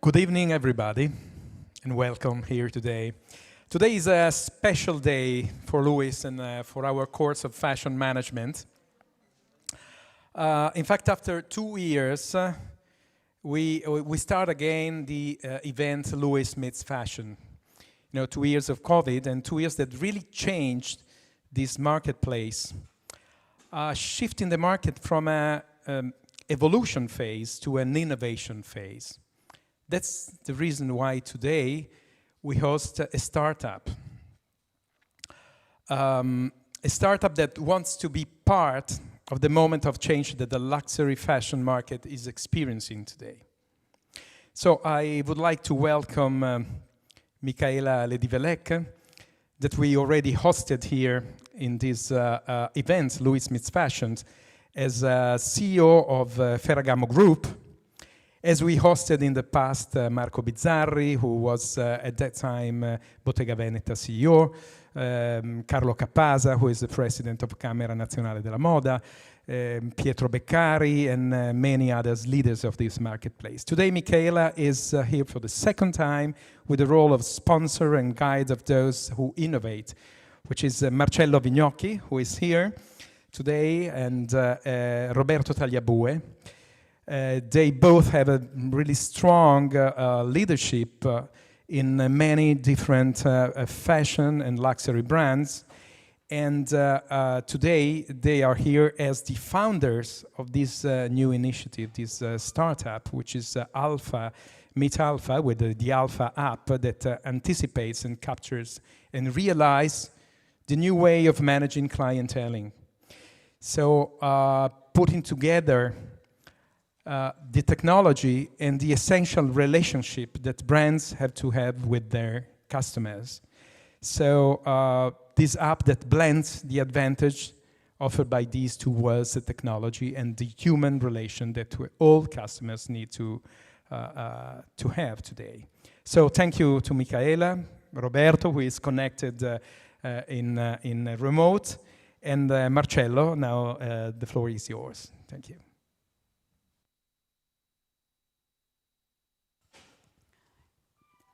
Good evening, everybody, and welcome here today. Today is a special day for Louis and for our course of fashion management. In fact, after 2 years, we start again the event Louis Meets Fashion. 2 years of COVID and 2 years that really changed this marketplace, shifting the market from an evolution phase to an innovation phase. That's the reason why today we host a startup. A startup that wants to be part of the moment of change that the luxury fashion market is experiencing today. So I would like to welcome Micaela Divele, that we already hosted here in this event, Louis Meets Fashion, as CEO of Ferragamo Group, as we hosted in the past Marco Bizzarri, who was at that time Bottega Veneta CEO, Carlo Capasa, who is the president of Camera Nazionale della Moda, Pietro Beccari, and many others leaders of this marketplace. Today, Micaela is here for the second time with the role of sponsor and guide of those who innovate, which is Marcello Vignocchi, who is here today, and Roberto Tagliabue. They both have a really strong leadership in many different fashion and luxury brands. And today they are here as the founders of this new initiative, this startup, which is MEETAPLPHA, with the Alpha app that anticipates and captures and realizes the new way of managing clienteling. So putting together the technology and the essential relationship that brands have to have with their customers. So this app that blends the advantage offered by these two worlds, the technology and the human relation that all customers need to have today. So thank you to Micaela, Roberto, who is connected in remote, and Marcello. Now the floor is yours. Thank you.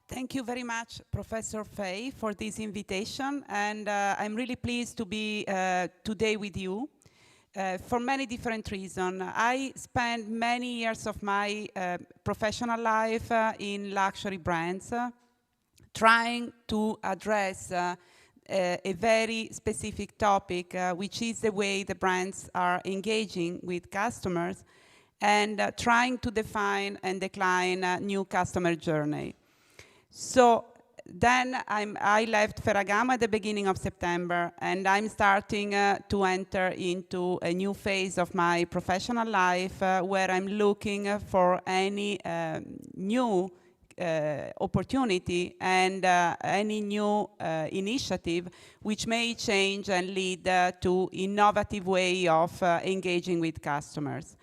Thank you very much, Professor Fay, for this invitation, and I'm really pleased to be today with you for many different reasons. I spent many years of my professional life in luxury brands, trying to address a very specific topic, which is the way the brands are engaging with customers and trying to define and decline a new customer journey. So then I left Ferragamo at the beginning of September, and I'm starting to enter into a new phase of my professional life where I'm looking for any new opportunity and any new initiative which may change and lead to innovative way of engaging with customers.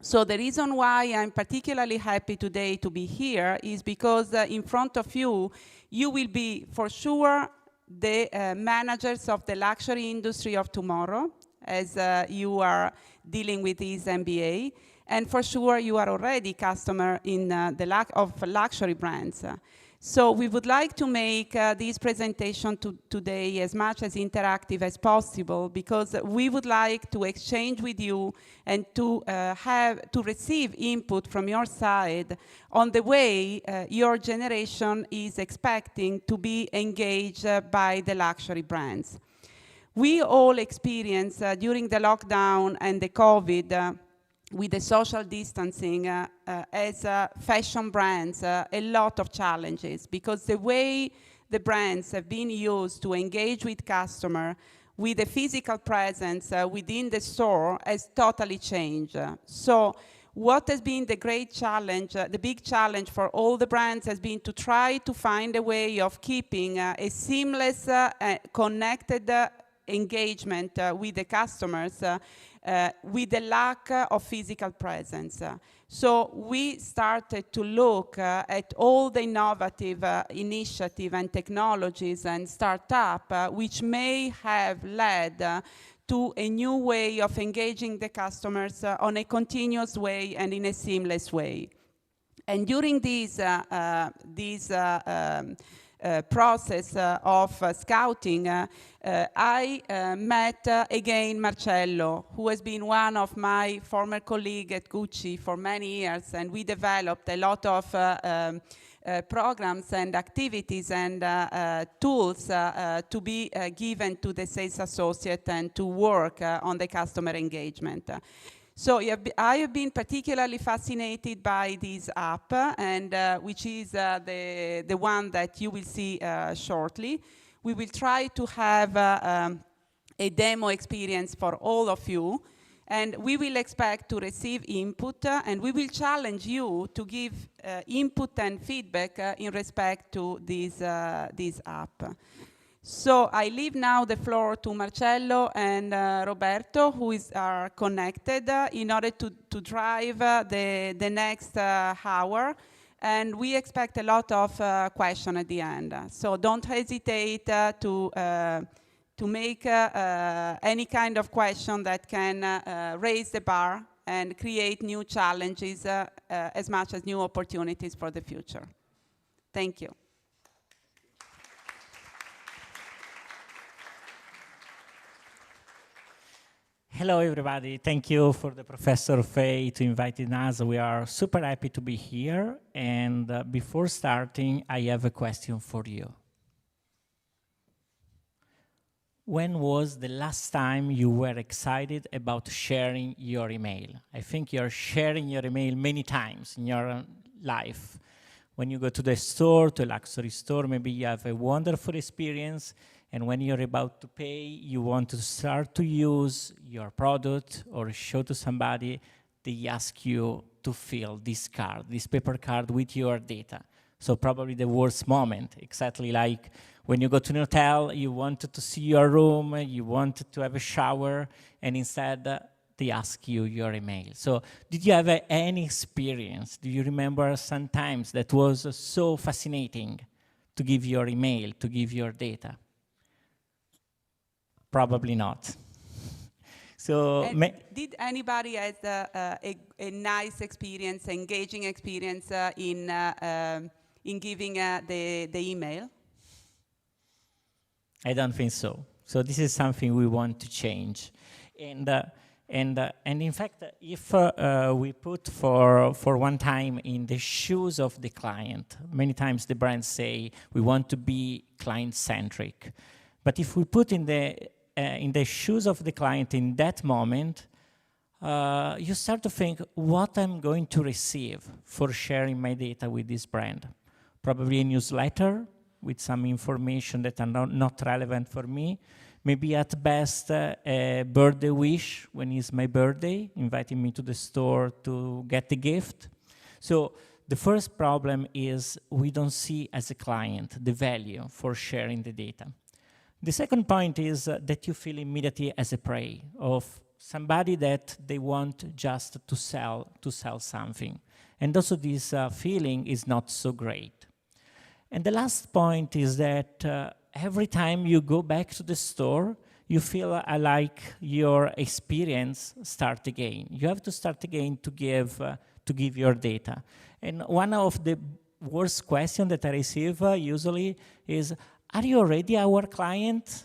So the reason why I'm particularly happy today to be here is because in front of you, you will be for sure the managers of the luxury industry of tomorrow, as you are dealing with this MBA, and for sure you are already customer in of luxury brands. So we would like to make this presentation today as much as interactive as possible, because we would like to exchange with you and to receive input from your side on the way your generation is expecting to be engaged by the luxury brands. We all experienced during the lockdown and the COVID with the social distancing as fashion brands, a lot of challenges, because the way the brands have been used to engage with customer with a physical presence within the store has totally changed. So what has been the great challenge, the big challenge for all the brands has been to try to find a way of keeping a seamless, connected engagement with the customers with the lack of physical presence. So we started to look at all the innovative initiatives and technologies and startups which may have led to a new way of engaging the customers on a continuous way and in a seamless way. And during this process of scouting, I met again Marcello, who has been one of my former colleagues at Gucci for many years, and we developed a lot of programs and activities and tools to be given to the sales associate and to work on the customer engagement. So I have been particularly fascinated by this app, and which is the one that you will see shortly. We will try to have a demo experience for all of you, and we will expect to receive input, and we will challenge you to give input and feedback in respect to this app. So I leave now the floor to Marcello and Roberto, who are connected in order to drive the next hour. And we expect a lot of questions at the end. So don't hesitate to make any kind of question that can raise the bar and create new challenges as much as new opportunities for the future. Thank you. Hello, everybody. Thank you for the Professor Fay to inviting us. We are super happy to be here. And before starting, I have a question for you. When was the last time you were excited about sharing your email? I think you're sharing your email many times in your life. When you go to the store, to a luxury store, maybe you have a wonderful experience, and when you're about to pay, you want to start to use your product or show to somebody, they ask you to fill this card, this paper card with your data. So probably the worst moment, exactly like when you go to an hotel, you wanted to see your room, you wanted to have a shower, and instead they ask you your email. So did you have any experience? Do you remember sometimes that was so fascinating to give your email, to give your data? Probably not. So did anybody have a nice experience, engaging experience in giving the email? I don't think so. So this is something we want to change. And in fact, if we put for one time in the shoes of the client, many times the brands say we want to be client-centric. But if we put in the shoes of the client in that moment, you start to think what I'm going to receive for sharing my data with this brand. Probably a newsletter with some information that are not relevant for me. Maybe at best a birthday wish when it's my birthday, inviting me to the store to get a gift. So the first problem is we don't see as a client the value for sharing the data. The second point is that you feel immediately as a prey of somebody that they want just to sell something. And also this feeling is not so great. And the last point is that every time you go back to the store, you feel like your experience starts again. You have to start again to give your data. And one of the worst questions that I receive usually is, are you already our client?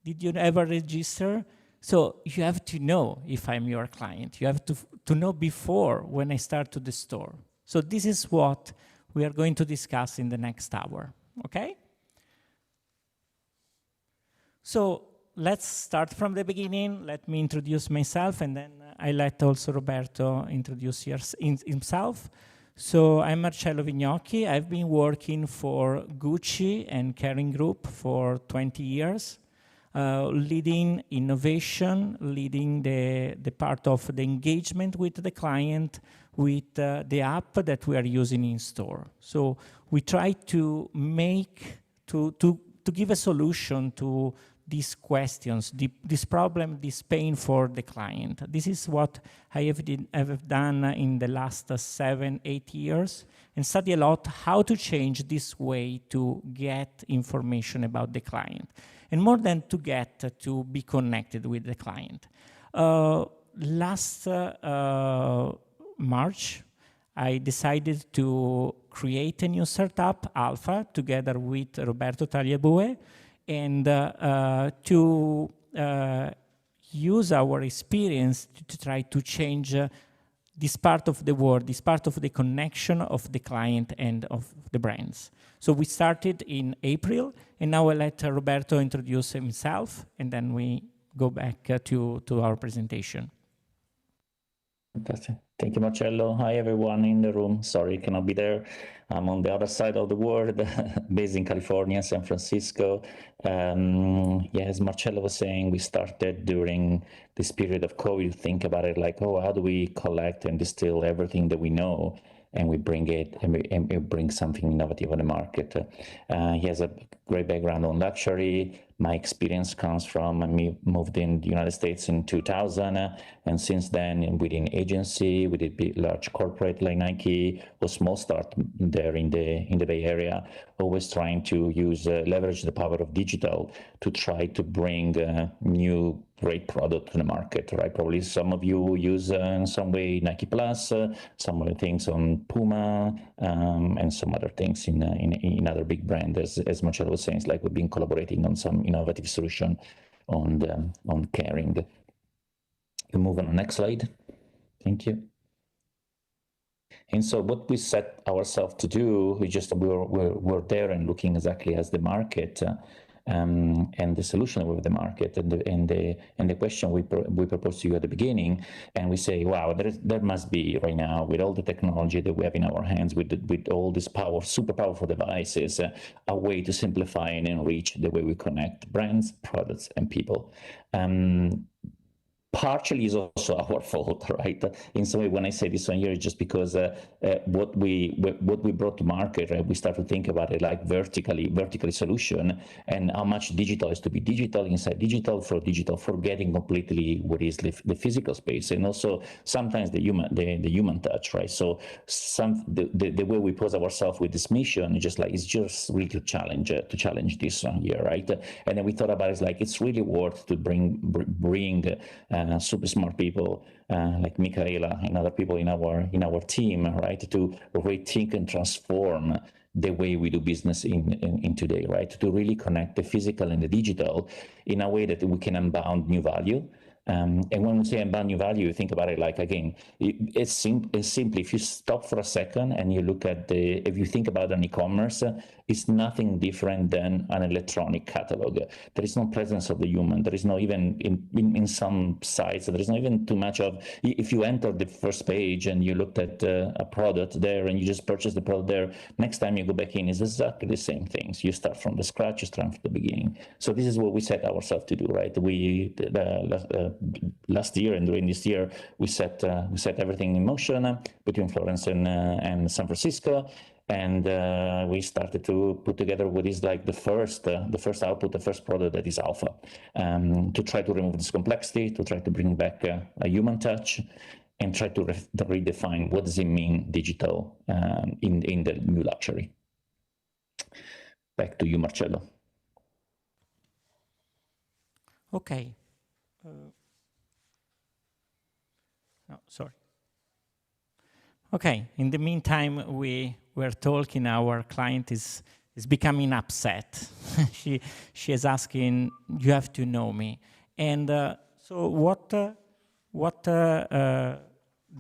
Did you ever register? So you have to know if I'm your client. You have to know before when I start to the store. So this is what we are going to discuss in the next hour, okay? So let's start from the beginning. Let me introduce myself, and then I let also Roberto introduce himself. So I'm Marcello Vignocchi. I've been working for Gucci and Kering Group for 20 years, leading innovation, leading the part of the engagement with the client, with the app that we are using in store. So we try to give a solution to these questions, this problem, this pain for the client. This is what I have done in the last 7-8 years, and study a lot how to change this way to get information about the client, and more than to get to be connected with the client. Last March, I decided to create a new startup, Alpha, together with Roberto Tagliabue, and to use our experience to try to change this part of the world, this part of the connection of the client and of the brands. So we started in April, and now I'll let Roberto introduce himself, and then we go back to our presentation. Fantastic. Thank you, Marcello. Hi, everyone in the room. Sorry, cannot be there. I'm on the other side of the world, based in California, San Francisco. Yeah, as Marcello was saying, we started during this period of COVID. Think about it like, oh, how do we collect and distill everything that we know, and we bring it and we bring something innovative on the market. He has a great background on luxury. My experience comes from me moved in the United States in 2000, and since then within agency, we did big, large corporate like Nike or small start there in the Bay Area, always trying to use leverage the power of digital to try to bring new great product to the market, right? Probably some of you use in some way Nike Plus, some other things on Puma, and some other things in other big brands. As Marcello was saying, it's like we've been collaborating on some innovative solution on Kering. You move on the next slide. Thank you. And so what we set ourselves to do, we're there and looking exactly as the market. And the solution with the market and the question we proposed to you at the beginning, and we say, wow, there must be right now, with all the technology that we have in our hands, with all this super powerful devices, a way to simplify and enrich the way we connect brands, products, and people. Partially is also our fault, right? In some way, when I say this one here, it's just because what we brought to market, right? We start to think about it like vertically solution, and how much digital is to be digital inside digital, forgetting completely what is the physical space, and also sometimes the human touch, right? So the way we pose ourselves with this mission is just really to challenge this one here, right? And then we thought about it like it's really worth to bring super smart people like Micaela and other people in our team, right, to rethink and transform the way we do business in today, right, to really connect the physical and the digital in a way that we can unbound new value. And when we say unbound new value, you think about it like, again, it's simply, if you stop for a second and you look at if you think about an e-commerce, it's nothing different than an electronic catalog. There is no presence of the human. There is no, even in some sites, there is not even too much of, if you enter the first page and you looked at a product there and you just purchase the product there, next time you go back in, it's exactly the same things. You start from the scratch, you start from the beginning. So this is what we set ourselves to do, right? We, last year and during this year, we set everything in motion between Florence and San Francisco. And we started to put together what is like the first output, the first product that is Alpha, to try to remove this complexity, to try to bring back a human touch, and try to redefine what does it mean digital in the new luxury. Back to you, Marcello. Okay. No, sorry. Okay, in the meantime, we're talking, our client is becoming upset. she is asking, you have to know me. And so what the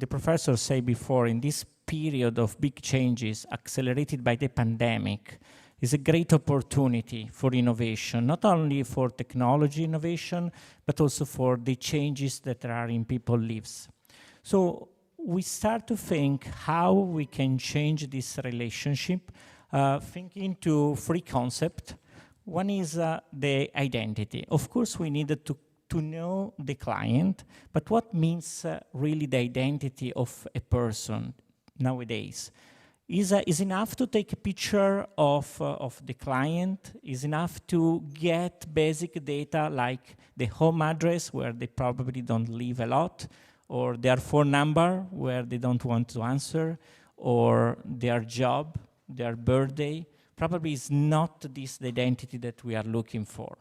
professor said before, in this period of big changes accelerated by the pandemic, is a great opportunity for innovation, not only for technology innovation, but also for the changes that are in people's lives. So we start to think how we can change this relationship, thinking to three concepts. One is the identity. Of course, we needed to know the client, but what means really the identity of a person nowadays? Is enough to take a picture of the client? Is enough to get basic data like the home address, where they probably don't live a lot, or their phone number, where they don't want to answer, or their job, their birthday? Probably is not this the identity that we are looking for.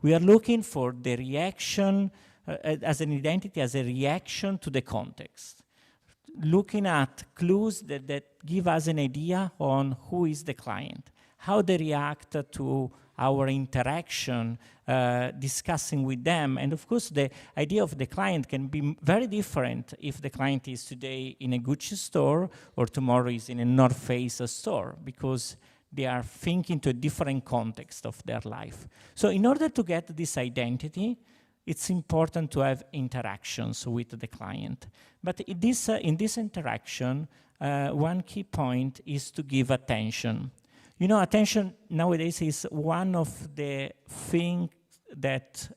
We are looking for the reaction as an identity, as a reaction to the context. looking at clues that give us an idea on who is the client, how they react to our interaction, discussing with them. And of course, the idea of the client can be very different if the client is today in a Gucci store or tomorrow is in a North Face store, because they are thinking to a different context of their life. So in order to get this identity, it's important to have interactions with the client. But in this interaction, one key point is to give attention. You know, attention nowadays is one of the things that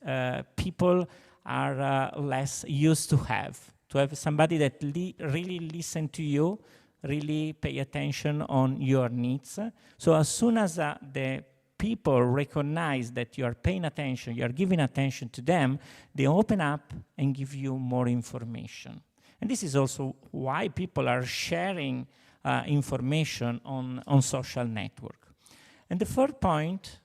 people are less used to have somebody that really listen to you, really pay attention on your needs. So as soon as the people recognize that you are paying attention, you are giving attention to them, they open up and give you more information. And this is also why people are sharing information on social network. And the third point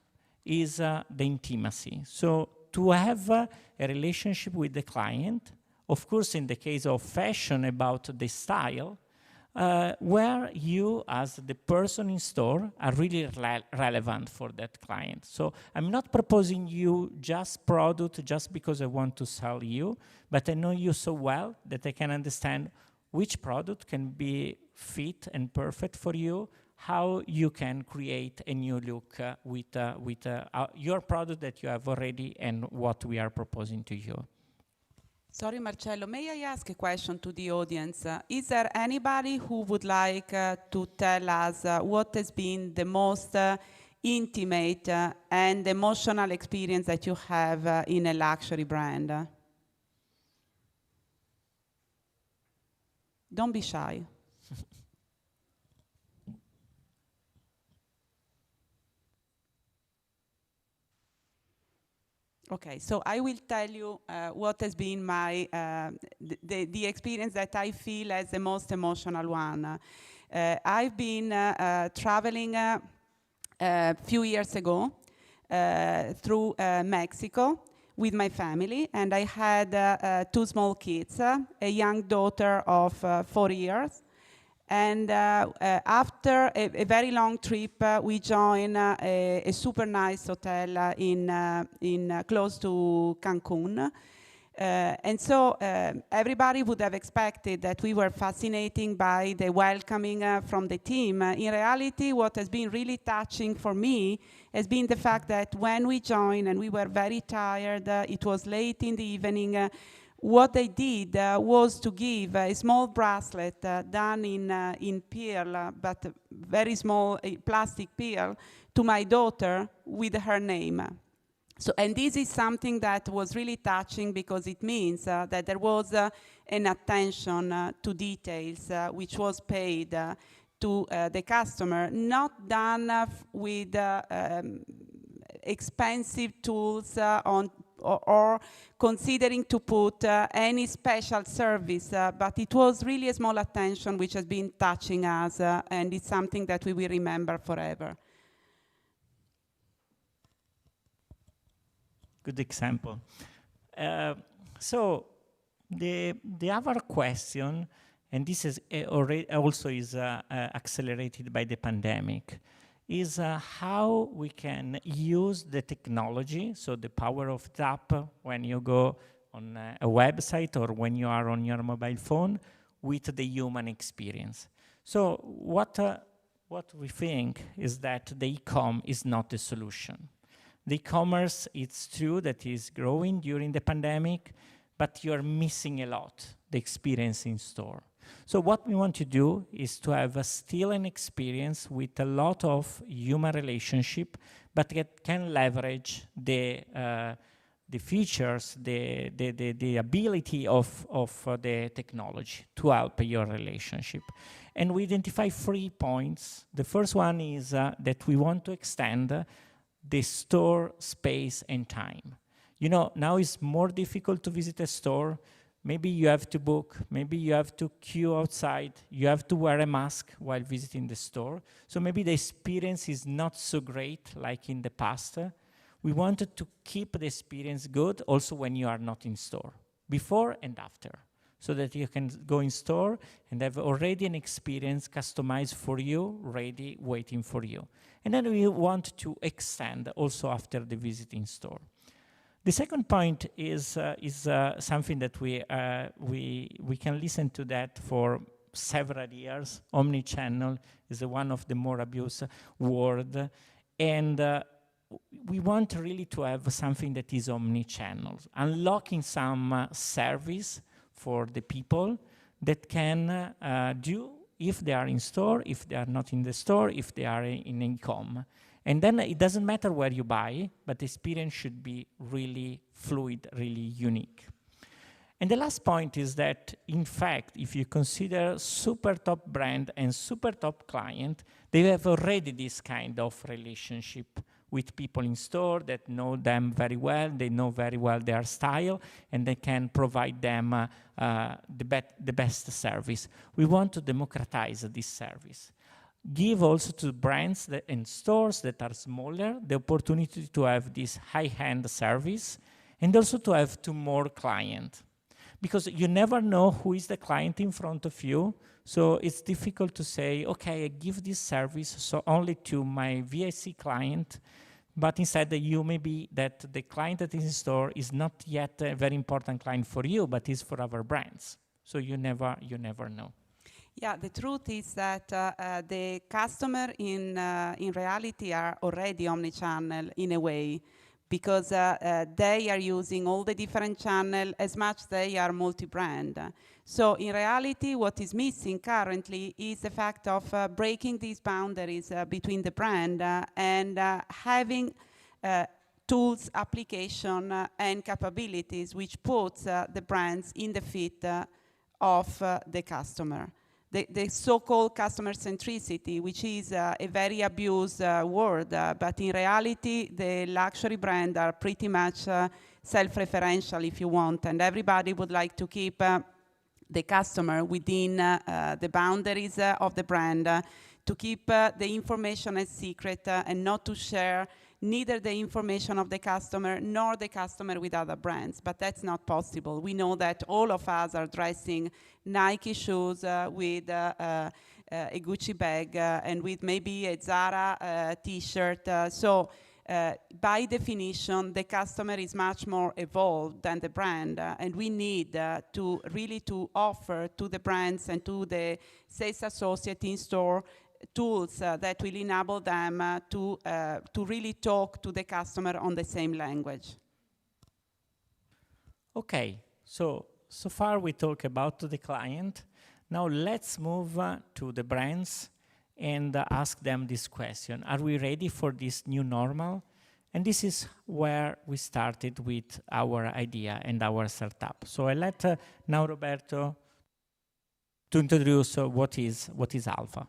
is the intimacy. So to have a relationship with the client, of course, in the case of fashion, about the style, where you, as the person in store, are really relevant for that client. So I'm not proposing you just product just because I want to sell you, but I know you so well that I can understand which product can be fit and perfect for you, how you can create a new look with your product that you have already and what we are proposing to you. Sorry, Marcello, may I ask a question to the audience? Is there anybody who would like to tell us what has been the most intimate and emotional experience that you have in a luxury brand? Don't be shy. Okay, so I will tell you what has been my the experience that I feel as the most emotional one. I've been traveling a few years ago through Mexico with my family, and I had two small kids, a young daughter of 4 years. And after a very long trip, we joined a super nice hotel in close to Cancun. And so everybody would have expected that we were fascinating by the welcoming from the team. In reality, what has been really touching for me has been the fact that when we joined and we were very tired, it was late in the evening, what they did was to give a small bracelet done in pearl, but very small plastic pearl, to my daughter with her name. So, and this is something that was really touching because it means that there was an attention to details which was paid to the customer, not done with expensive tools or considering to put any special service, but it was really a small attention which has been touching us, and it's something that we will remember forever. Good example. So the other question, and this is already also is accelerated by the pandemic, is how we can use the technology, so the power of the app when you go on a website or when you are on your mobile phone, with the human experience. So what we think is that the e-com is not the solution. The e-commerce, it's true that is growing during the pandemic, but you're missing a lot, the experience in store. So what we want to do is to have still an experience with a lot of human relationship, but that can leverage the features, the ability of the technology to help your relationship. And we identify 3 points. The first one is that we want to extend the store space and time. You know, now it's more difficult to visit a store. Maybe you have to book, maybe you have to queue outside, you have to wear a mask while visiting the store. So maybe the experience is not so great like in the past. We wanted to keep the experience good also when you are not in store, before and after. so that you can go in store and have already an experience customized for you, ready, waiting for you. And then we want to extend also after the visit in store. The second point is something that we can listen to that for several years. Omnichannel is one of the more abused words, and we want really to have something that is omnichannel, unlocking some service for the people that can do if they are in store, if they are not in the store, if they are in e-com. And then it doesn't matter where you buy, but the experience should be really fluid, really unique. And the last point is that, in fact, if you consider super top brand and super top client, they have already this kind of relationship with people in store that know them very well, they know very well their style, and they can provide them the best service. We want to democratize this service. Give also to brands and stores that are smaller the opportunity to have this high-end service, and also to have more clients. Because you never know who is the client in front of you, so it's difficult to say, okay, I give this service so only to my VIC client, but instead you may be that the client that is in store is not yet a very important client for you, but is for our brands. So you never know. Yeah, the truth is that the customer in reality are already omnichannel in a way, because they are using all the different channels as much they are multi-brand. So in reality, what is missing currently is the fact of breaking these boundaries between the brand and having tools, application, and capabilities which puts the brands in the fit of the customer. The so-called customer centricity, which is a very abused word, but in reality, the luxury brands are pretty much self-referential, if you want, and everybody would like to keep the customer within the boundaries of the brand, to keep the information as secret and not to share neither the information of the customer nor the customer with other brands. But that's not possible. We know that all of us are dressing Nike shoes with a Gucci bag and with maybe a Zara t-shirt. So by definition, the customer is much more evolved than the brand, and we need to really to offer to the brands and to the sales associate in store tools that will enable them to really talk to the customer on the same language. Okay, so far we talk about the client. Now let's move to the brands and ask them this question. Are we ready for this new normal? And this is where we started with our idea and our startup. So I let now Roberto to introduce what is Alpha.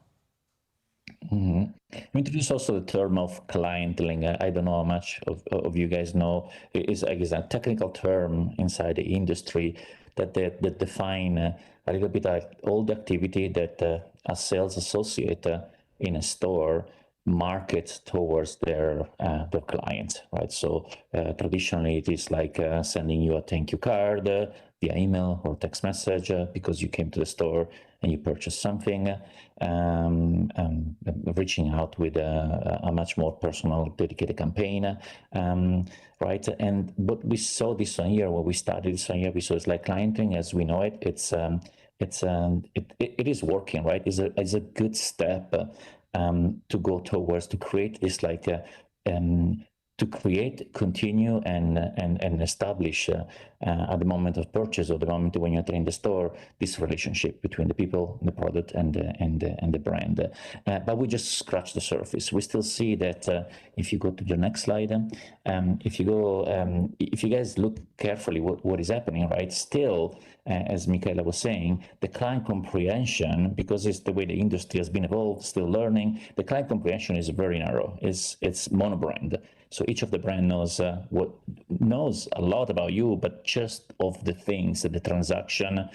Mm-hmm. We introduce also the term of clienteling. I don't know how much of you guys know. It is a technical term inside the industry that define a little bit like all the activity that a sales associate in a store markets towards their clients, right? So traditionally it is like sending you a thank you card via email or text message because you came to the store and you purchased something, reaching out with a much more personal, dedicated campaign, right? And what we saw this one year, what we started this one year, we saw it's like clienting as we know it. It is working, right? It's a good step to go towards to create this like to create, continue, and establish at the moment of purchase or the moment when you enter in the store, this relationship between the people, the product, and the brand. But we just scratch the surface. We still see that if you go to the next slide, if you guys look carefully what is happening, right? Still, as Micaela was saying, the client comprehension, because it's the way the industry has been evolved, still learning, the client comprehension is very narrow. It's monobrand. So each of the brand knows a lot about you, but just of the things, the transaction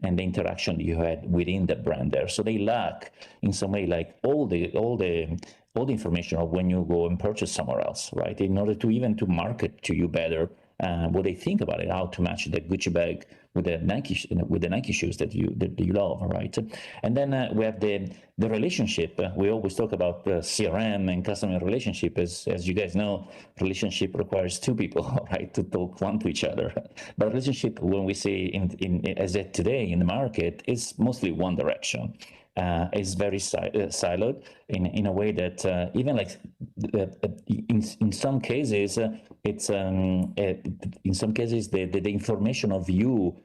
and the interaction you had within the brand there. So they lack in some way like all the information of when you go and purchase somewhere else, right? In order to even to market to you better what they think about it, how to match the Gucci bag the Nike shoes that you love, right? And then we have the relationship. We always talk about CRM and customer relationship. As you guys know, relationship requires two people, right, to talk one to each other. But relationship, when we say as it today in the market, is mostly one direction. Is very siloed in a way that even like in some cases it's in some cases the information of you,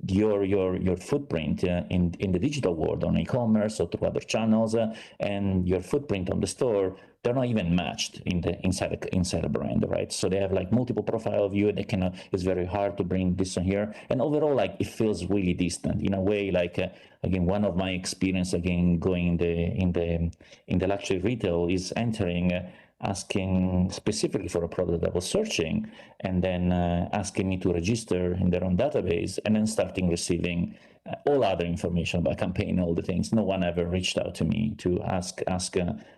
your footprint in the digital world on e-commerce or through other channels and your footprint on the store, they're not even matched inside a brand, right? So they have like multiple profile of you, and they can it's very hard to bring this on here, and overall like it feels really distant in a way. Like again, one of my experience again going in the luxury retail is entering asking specifically for a product that I was searching, and then asking me to register in their own database, and then starting receiving all other information about campaign, all the things. No one ever reached out to me to ask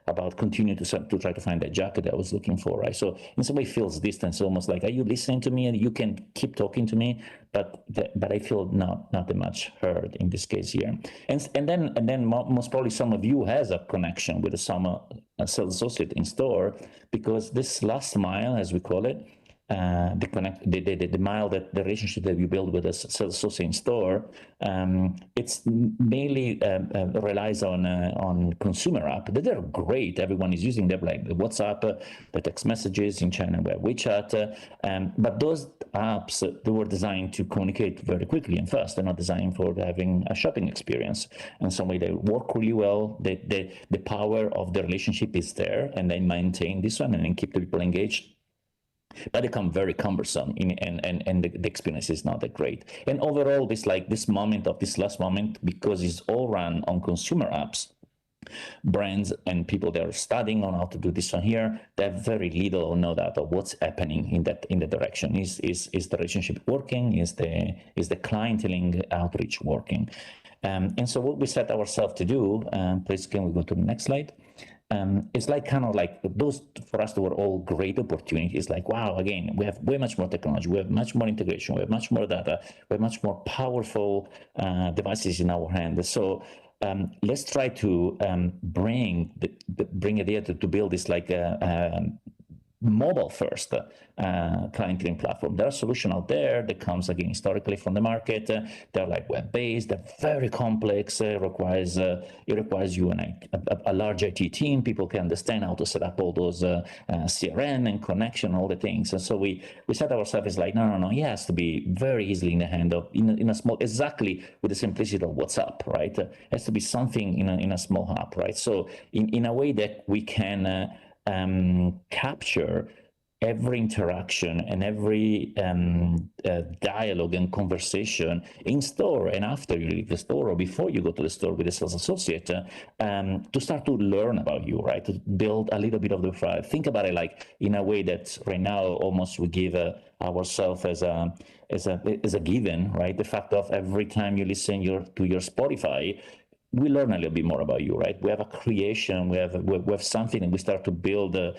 about continue to try to find that jacket that I was looking for, right? So in some way it feels distant. It's almost like, are you listening to me? And you can keep talking to me, but I feel not that much heard in this case here. And then most probably some of you has a connection with a sales associate in store, because this last mile, as we call it, the mile, that the relationship that you build with a sales associate in store, it's mainly relies on consumer app. They're great. Everyone is using them, like the WhatsApp, the text messages. In China we have WeChat, but those apps, they were designed to communicate very quickly and fast. They're not designed for having a shopping experience. In some way they work really well. The power of the relationship is there, and they maintain this one and then keep the people engaged. But they become very cumbersome and the experience is not that great. And overall, this last moment, because it's all run on consumer apps, brands and people that are studying on how to do this one here, they have very little or no data of what's happening in the direction. Is the relationship working? Is the clienteling outreach working? And so what we set ourselves to do, please can we go to the next slide? It's like kind of like those, for us, they were all great opportunities. Like, wow, again, we have way much more technology, we have much more integration, we have much more data, we have much more powerful devices in our hands. So let's try to bring the idea to build this like mobile first clienteling platform. There are solutions out there that comes again historically from the market. They're like web-based, they're very complex. It requires you and a large IT team. People can understand how to set up all those CRM and connection, all the things. And so we set ourselves as like, no, it has to be very easily in the hand of in a small, exactly with the simplicity of WhatsApp, right? It has to be something in a small app, right? So in a way that we can capture every interaction and every dialogue and conversation in store and after you leave the store or before you go to the store with a sales associate, to start to learn about you, right? To build a little bit of the file. Think about it like in a way that right now almost we give ourselves as a given, right? The fact of every time you listen to your Spotify, we learn a little bit more about you, right? We have a creation, we have something, and we start to build the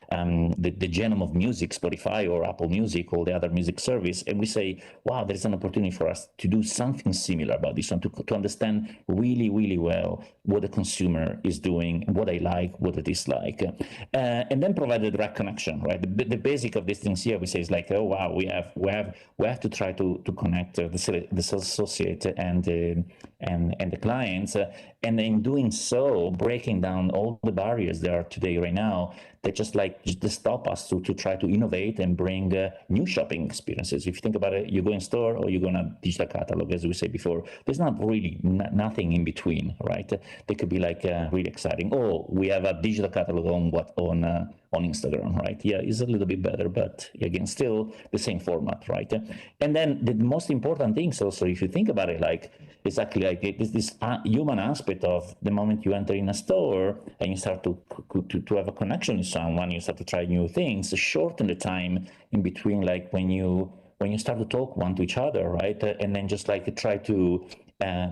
genome of music, Spotify or Apple Music or the other music service, and we say, wow, there's an opportunity for us to do something similar about this one, to understand really, really well what the consumer is doing, what they like, what they dislike, and then provide the direct connection, right? The basic of these things here, we say is like, oh wow, we have to try to connect the sales associate and the clients, and in doing so, breaking down all the barriers there are today right now that just stop us to try to innovate and bring new shopping experiences. If you think about it, you go in store or you go on a digital catalog, as we said before, there's not really nothing in between, right? They could be like really exciting. Oh, we have a digital catalog on Instagram, right? Yeah, it's a little bit better, but again, still the same format, right? And then the most important things also, if you think about it, like exactly like this human aspect of the moment you enter in a store and you start to have a connection with someone, you start to try new things, shorten the time in between, like when you start to talk one to each other, right? And then just like try to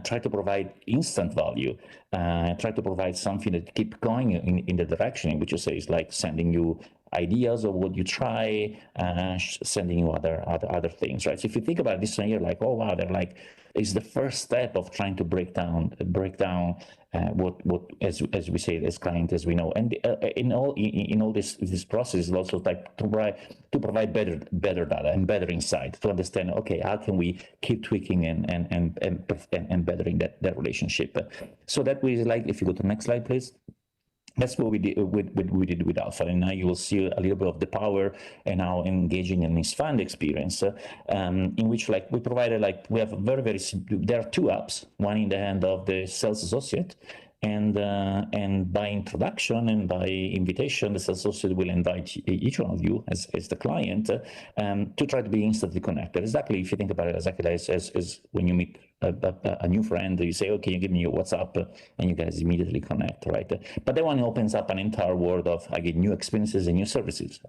try to provide instant value, try to provide something that keep going in the direction in which you say is like sending you ideas of what you try, sending you other things, right? So if you think about this one, you're like, oh wow, they're like, it's the first step of trying to break down what as we say as client as we know, and in all this process is also like to provide better data and better insight to understand, okay, how can we keep tweaking and bettering that relationship. So that was like, if you go to the next slide, please. That's what we did with Alpha, and now you will see a little bit of the power and how engaging and this fun experience, in which like we provided, like we have a very simple, there are two apps, one in the hand of the sales associate, and by introduction and by invitation, the sales associate will invite each one of you as the client to try to be instantly connected. Exactly, if you think about it, exactly as when you meet a new friend, you say, okay, you give me your WhatsApp, and you guys immediately connect, right? But that one opens up an entire world of, again, new experiences and new services.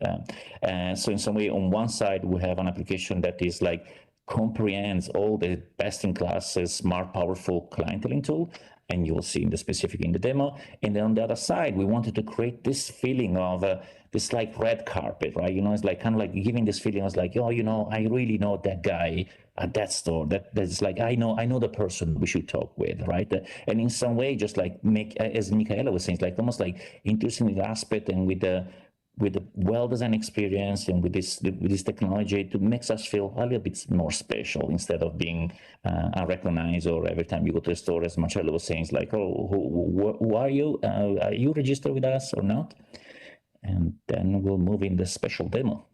And so in some way, on one side, we have an application that is like comprehends all the best-in-class, smart, powerful clienteling tool, and you will see in the specific in the demo. And then on the other side, we wanted to create this feeling of this like red carpet, right? You know, it's like kind of like giving this feeling of like, oh, you know, I really know that guy at that store. That's like, I know the person we should talk with, right? And in some way, just like make, as Micaela was saying, it's like almost like introducing the aspect and with the well-designed experience and with this technology to makes us feel a little bit more special instead of being unrecognized, or every time you go to the store, as Marcello was saying, it's like, oh, who are you? Are you registered with us or not? And then we'll move in the special demo.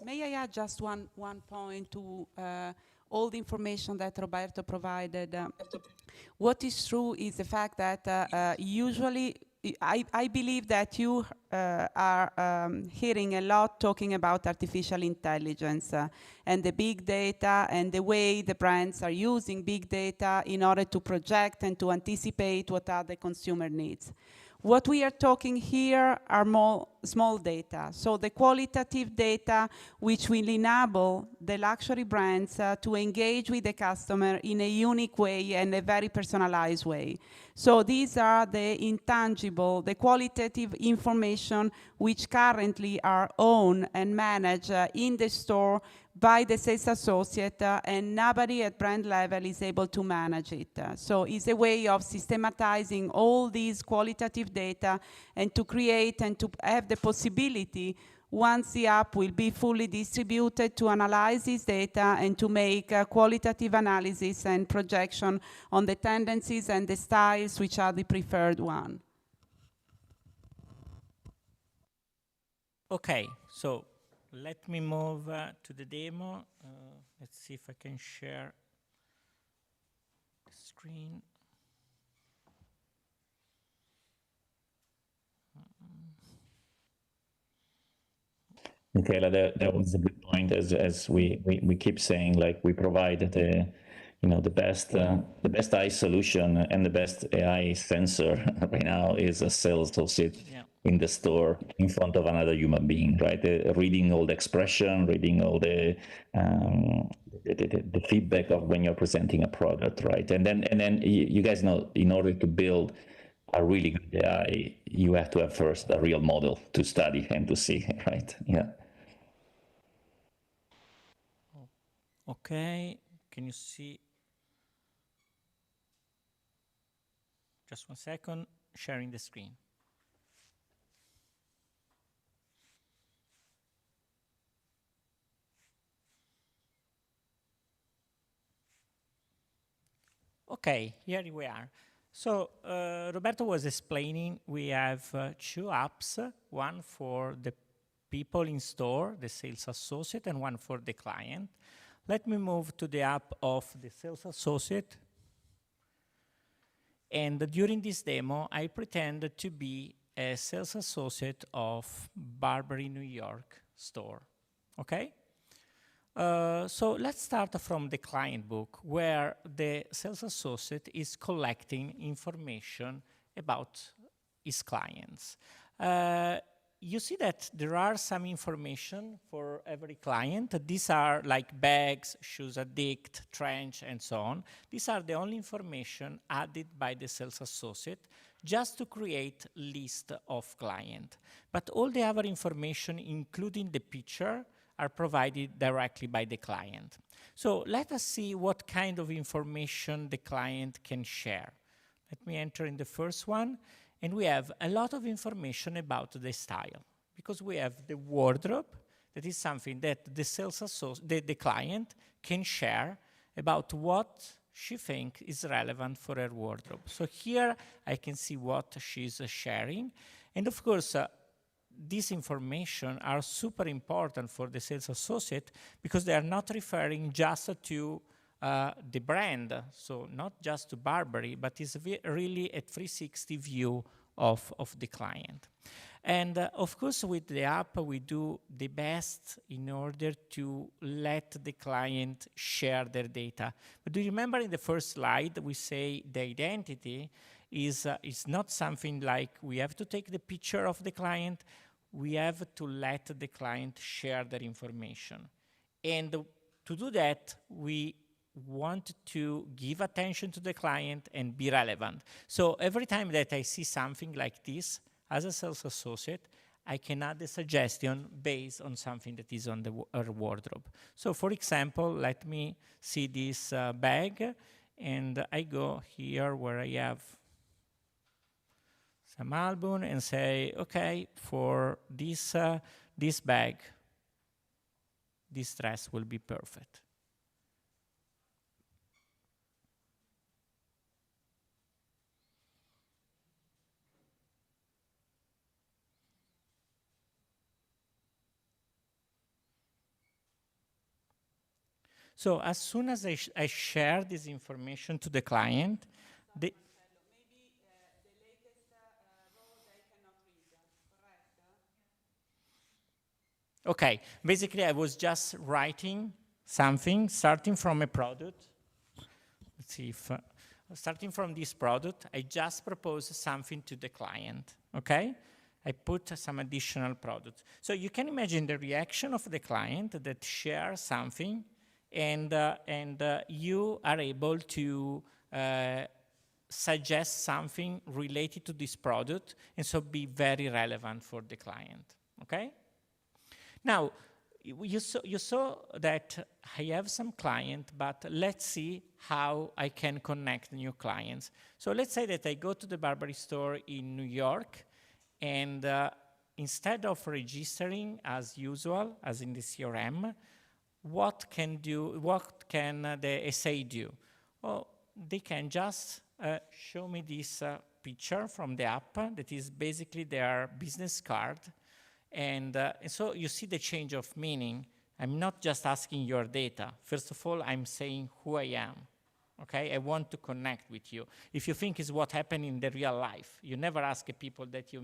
May I add just one point to all the information that Roberto provided? What is true is the fact that usually, I believe that you are hearing a lot talking about artificial intelligence and the big data and the way the brands are using big data in order to project and to anticipate what are the consumer needs. What we are talking here are more small data, so the qualitative data which will enable the luxury brands to engage with the customer in a unique way and a very personalized way. So these are the intangible, the qualitative information which currently are owned and managed in the store by the sales associate, and nobody at brand level is able to manage it. So it's a way of systematizing all these qualitative data and to create and to have the possibility, once the app will be fully distributed, to analyze this data and to make qualitative analysis and projection on the tendencies and the styles which are the preferred one. Okay, so let me move to the demo. Let's see if I can share the screen. Micaela, that was a good point. As we keep saying, like we provide the best eye solution and the best AI sensor right now is a sales associate in the store in front of another human being, right? Reading all the expression, reading all the feedback of when you're presenting a product, right? And then you guys know, in order to build a really good AI, you have to have first a real model to study and to see, right? Yeah. Okay, can you see? Just 1 second, sharing the screen. Okay, here we are. So Roberto was explaining we have 2 apps, one for the people in store, the sales associate, and one for the client. Let me move to the app of the sales associate. And during this demo, I pretend to be a sales associate of Burberry New York store, okay? So let's start from the client book, where the sales associate is collecting information about his clients. you see that there are some information for every client. These are like bags, shoes addict, trench, and so on. These are the only information added by the sales associate just to create list of client. But all the other information, including the picture, are provided directly by the client. So let us see what kind of information the client can share. Let me enter in the first one. And we have a lot of information about the style, because we have the wardrobe, that is something that the sales associate, the client can share about what she thinks is relevant for her wardrobe. So here I can see what she's sharing. And of course, this information are super important for the sales associate because they are not referring just to the brand, so not just to Burberry, but it's really a 360 view of the client. And of course, with the app, we do the best in order to let the client share their data. But do you remember in the first slide, we say the identity is not something like we have to take the picture of the client, we have to let the client share their information. And to do that, we want to give attention to the client and be relevant. So every time that I see something like this, as a sales associate, I can add a suggestion based on something that is on her wardrobe. So for example, let me see this bag, and I go here where I have some album and say, okay, for this bag, this dress will be perfect. So as soon as I share this information to the client, maybe the latest row they cannot read, correct? okay, basically I was just writing something, starting from a product. Let's see if, starting from this product, I just propose something to the client, okay? I put some additional product. So you can imagine the reaction of the client that shares something, and you are able to suggest something related to this product, and so be very relevant for the client, okay? Now, you saw that I have some client, but let's see how I can connect new clients. So let's say that I go to the Burberry store in New York, and instead of registering as usual, as in the CRM, what can the SA do? Well, they can just show me this picture from the app that is basically their business card. And so you see the change of meaning. I'm not just asking your data. First of all, I'm saying who I am. Okay, I want to connect with you. If you think is what happened in the real life, you never ask people that you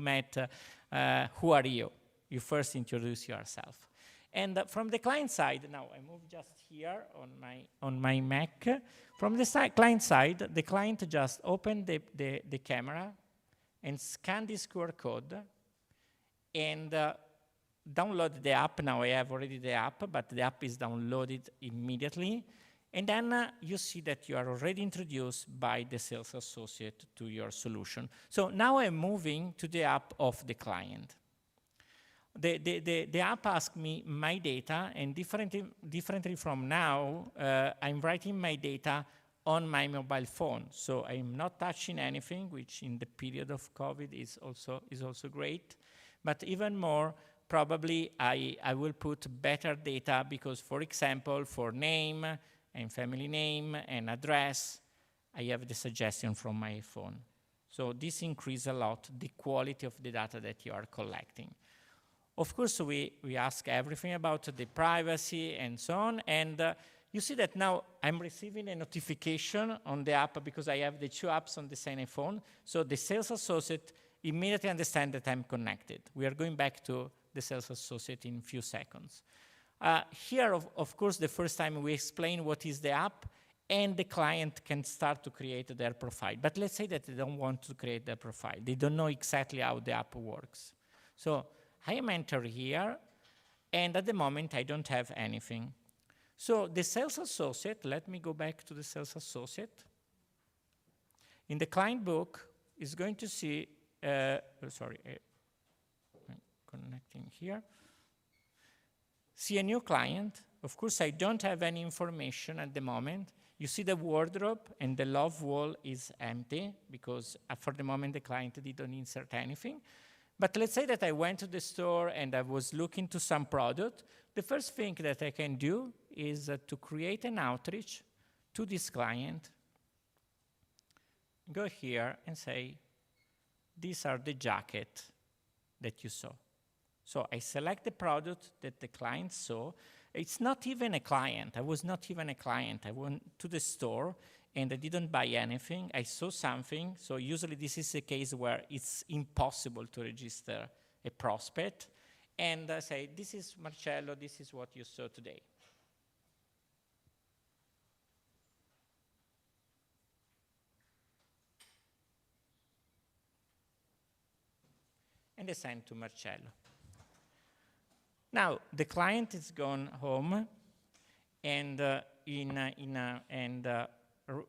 met, who are you? You first introduce yourself. And from the client side, now I move just here on my Mac. From the client side, the client just opened the camera and scan this QR code and download the app. Now I have already the app, but the app is downloaded immediately. And then you see that you are already introduced by the sales associate to your solution. So now I'm moving to the app of the client. The app asks me my data, and differently from now, I'm writing my data on my mobile phone. So I'm not touching anything, which in the period of COVID is also great. But even more, probably I will put better data because, for example, for name and family name and address, I have the suggestion from my phone. So this increases a lot the quality of the data that you are collecting. Of course, we ask everything about the privacy and so on, and you see that now I'm receiving a notification on the app because I have the two apps on the same phone, so the sales associate immediately understands that I'm connected. We are going back to the sales associate in a few seconds. Here, of course, the first time we explain what is the app, and the client can start to create their profile. But let's say that they don't want to create their profile. They don't know exactly how the app works. So I am entering here, and at the moment I don't have anything. So the sales associate, let me go back to the sales associate. In the client book, is going to see, I'm connecting here. See a new client. Of course, I don't have any information at the moment. You see the wardrobe and the love wall is empty because for the moment the client didn't insert anything. But let's say that I went to the store and I was looking to some product. The first thing that I can do is to create an outreach to this client. Go here and say, these are the jacket that you saw. So I select the product that the client saw. It's not even a client. I was not even a client. I went to the store and I didn't buy anything. I saw something. So usually this is a case where it's impossible to register a prospect. And I say, this is Marcello, this is what you saw today. And I send to Marcello. Now, the client is gone home, and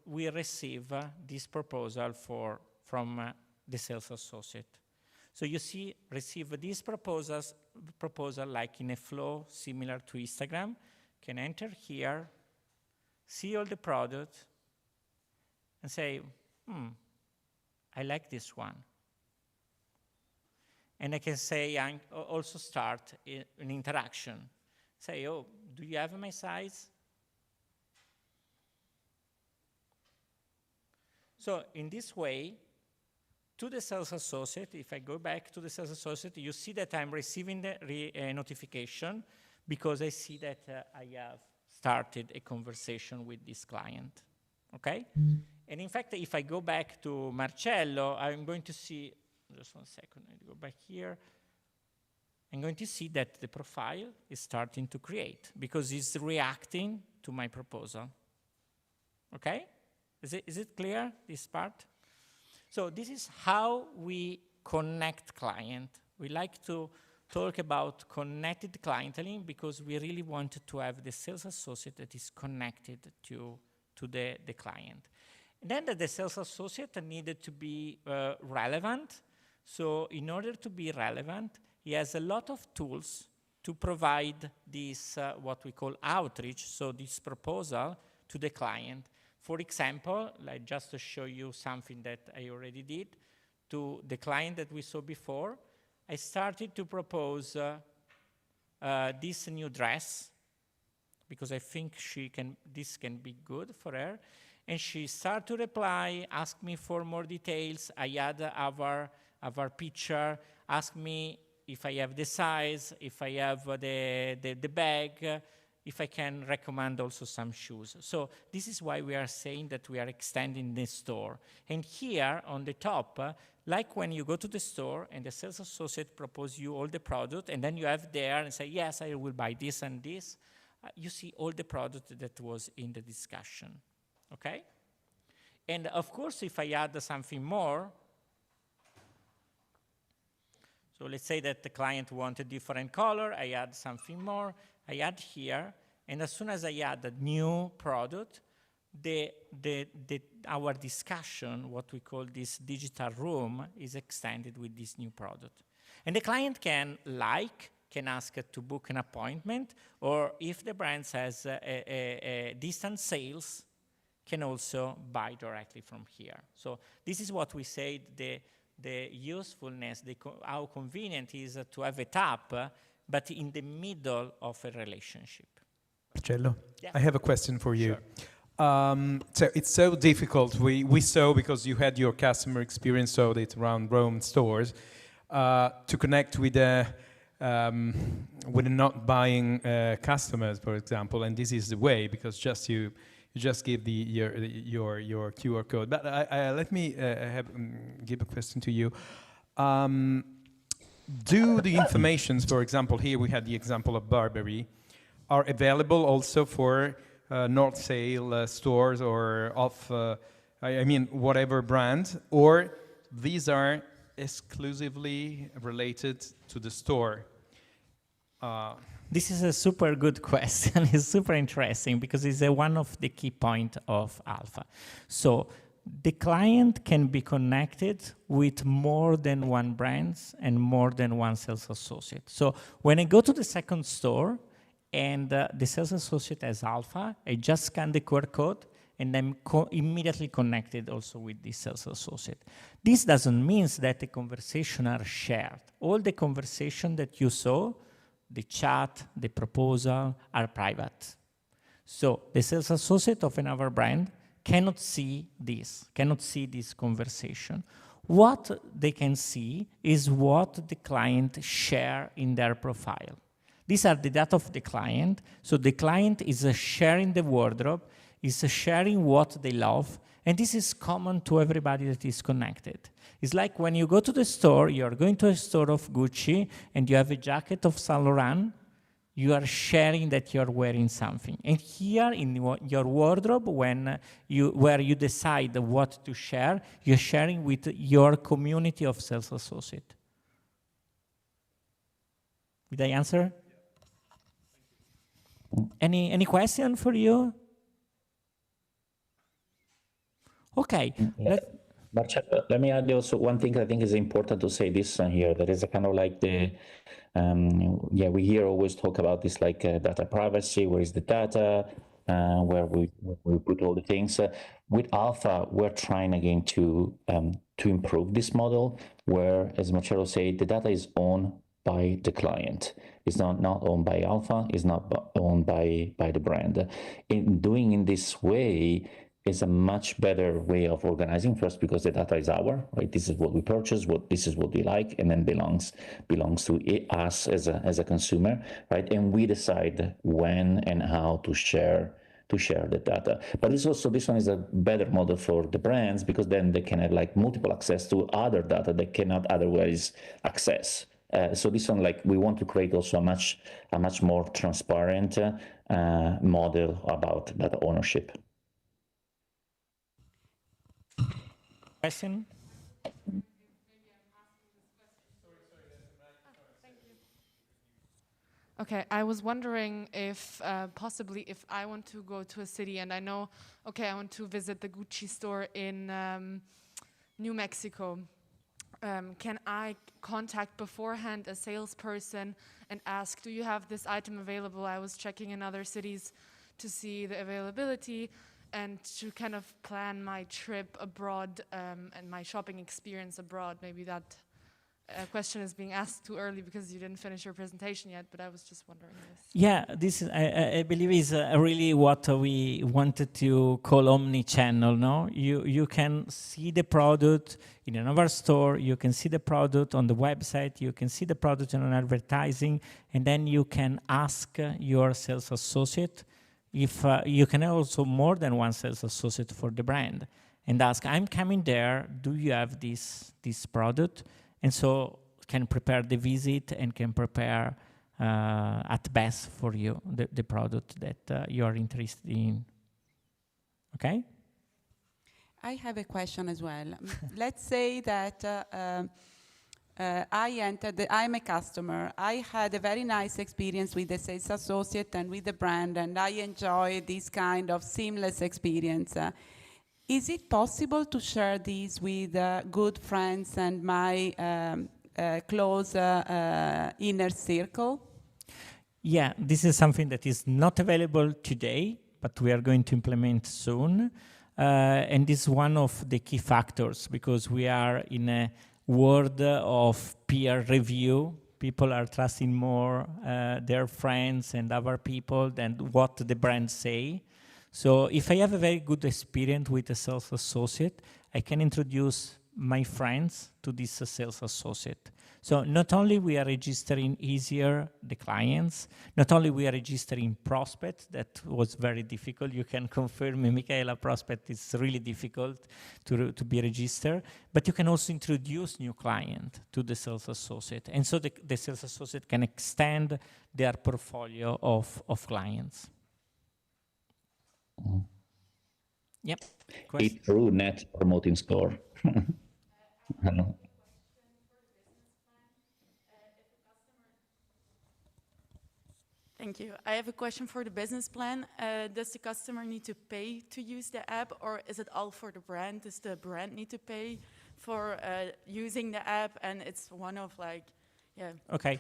we receive this proposal from the sales associate. So you see, receive this proposal like in a flow similar to Instagram. Can enter here, see all the products, and say, I like this one. And I can say, I also start an interaction. Say, oh, do you have my size? So in this way, to the sales associate, if I go back to the sales associate, you see that I'm receiving the notification because I see that I have started a conversation with this client, okay? And in fact, if I go back to Marcello, I'm going to see, just 1 second, I go back here. I'm going to see that the profile is starting to create because it's reacting to my proposal. Okay? Is it clear, this part? So this is how we connect client. We like to talk about connected clienteling because we really want to have the sales associate that is connected to the client. And then the sales associate needed to be relevant. So in order to be relevant, he has a lot of tools to provide this, what we call outreach, so this proposal to the client. For example, like just to show you something that I already did, to the client that we saw before, I started to propose this new dress, because I think this can be good for her. And she started to reply, ask me for more details. I add our picture, ask me if I have the size, if I have the bag, if I can recommend also some shoes. So this is why we are saying that we are extending the store. And here on the top, like when you go to the store and the sales associate proposes you all the product, and then you have there and say, yes, I will buy this and this, you see all the product that was in the discussion, okay? And of course, if I add something more, so let's say that the client wanted a different color, I add something more, I add here, and as soon as I add a new product, our discussion, what we call this digital room, is extended with this new product. And the client can ask to book an appointment, or if the brand has a distant sales, can also buy directly from here. So this is what we say, the usefulness, how convenient is to have a tab, but in the middle of a relationship. Marcello, Yeah. I have a question for you. Sure. So it's so difficult. We saw, because you had your customer experience audit around Rome stores, to connect with the not buying customers, for example. And this is the way, because you just give your QR code. But let me give a question to you. Do the informations, for example, here we had the example of Burberry, are available also for North Sale stores or of, I mean, whatever brand, or these are exclusively related to the store? This is a super good question. It's super interesting because it's one of the key points of Alpha. So the client can be connected with more than one brand and more than one sales associate. So when I go to the second store and the sales associate has Alpha, I just scan the QR code and I'm immediately connected also with the sales associate. This doesn't mean that the conversations are shared. All the conversation that you saw, the chat, the proposal, are private. So the sales associate of another brand cannot see this conversation. What they can see is what the client share in their profile. These are the data of the client. So the client is sharing the wardrobe, is sharing what they love, and this is common to everybody that is connected. It's like when you go to the store, you're going to a store of Gucci, and you have a jacket of Saint Laurent, you are sharing that you're wearing something. And here in your wardrobe, where you decide what to share, you're sharing with your community of sales associates. Did I answer? Any question for you? Okay. Marcello, let me add also one thing I think is important to say this here. That is a kind of like the, we hear always talk about this like data privacy, where is the data, where we put all the things. With Alpha, we're trying again to improve this model where, as Marcello said, the data is owned by the client. It's not owned by Alpha, it's not owned by the brand. In doing in this way, is a much better way of organizing, first because the data is our, right? This is what we purchase, this is what we like, and then belongs to us as a consumer, right? And we decide when and how to share the data. But it's also, this one is a better model for the brands because then they can have like multiple access to other data they cannot otherwise access. So this one, like, we want to create also a much more transparent model about data ownership. Question? Okay, I was wondering if possibly if I want to go to a city and I know, okay, I want to visit the Gucci store in New Mexico. Can I contact beforehand a salesperson and ask, do you have this item available? I was checking in other cities to see the availability and to kind of plan my trip abroad and my shopping experience abroad. Maybe that question is being asked too early because you didn't finish your presentation yet, but I was just wondering this. Yeah, this is, I believe is really what we wanted to call omni-channel, no? You can see the product in another store, you can see the product on the website, you can see the product on advertising, and then you can ask your sales associate if you can also more than one sales associate for the brand and ask, I'm coming there, do you have this product? And so can prepare the visit and can prepare at best for you the product that you are interested in. Okay? I have a question as well. Let's say that I'm a customer. I had a very nice experience with the sales associate and with the brand, and I enjoy this kind of seamless experience. Is it possible to share this with good friends and my close inner circle? Yeah, this is something that is not available today, but we are going to implement soon. And this is one of the key factors because we are in a world of peer review. People are trusting more their friends and other people than what the brands say. So if I have a very good experience with a sales associate, I can introduce my friends to this sales associate. So not only we are registering easier the clients, not only we are registering prospects, that was very difficult. You can confirm me, Micaela, prospect is really difficult to be registered, but you can also introduce new client to the sales associate. And so the sales associate can extend their portfolio of clients. Mm-hmm. Yep. A true net promoting score. I know. Thank you. I have a question for the business plan. Does the customer need to pay to use the app, or is it all for the brand? Does the brand need to pay for using the app, and it's one of like, yeah. Okay.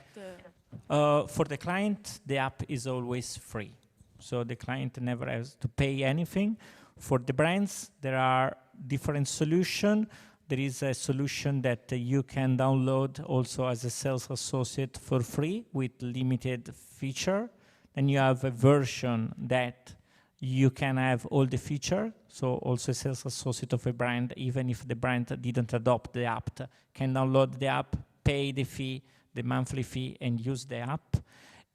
For the client, the app is always free. So the client never has to pay anything. For the brands, there are different solutions. There is a solution that you can download also as a sales associate for free with limited feature. Then you have a version that you can have all the feature. So also a sales associate of a brand, even if the brand didn't adopt the app, can download the app, pay the fee, the monthly fee, and use the app.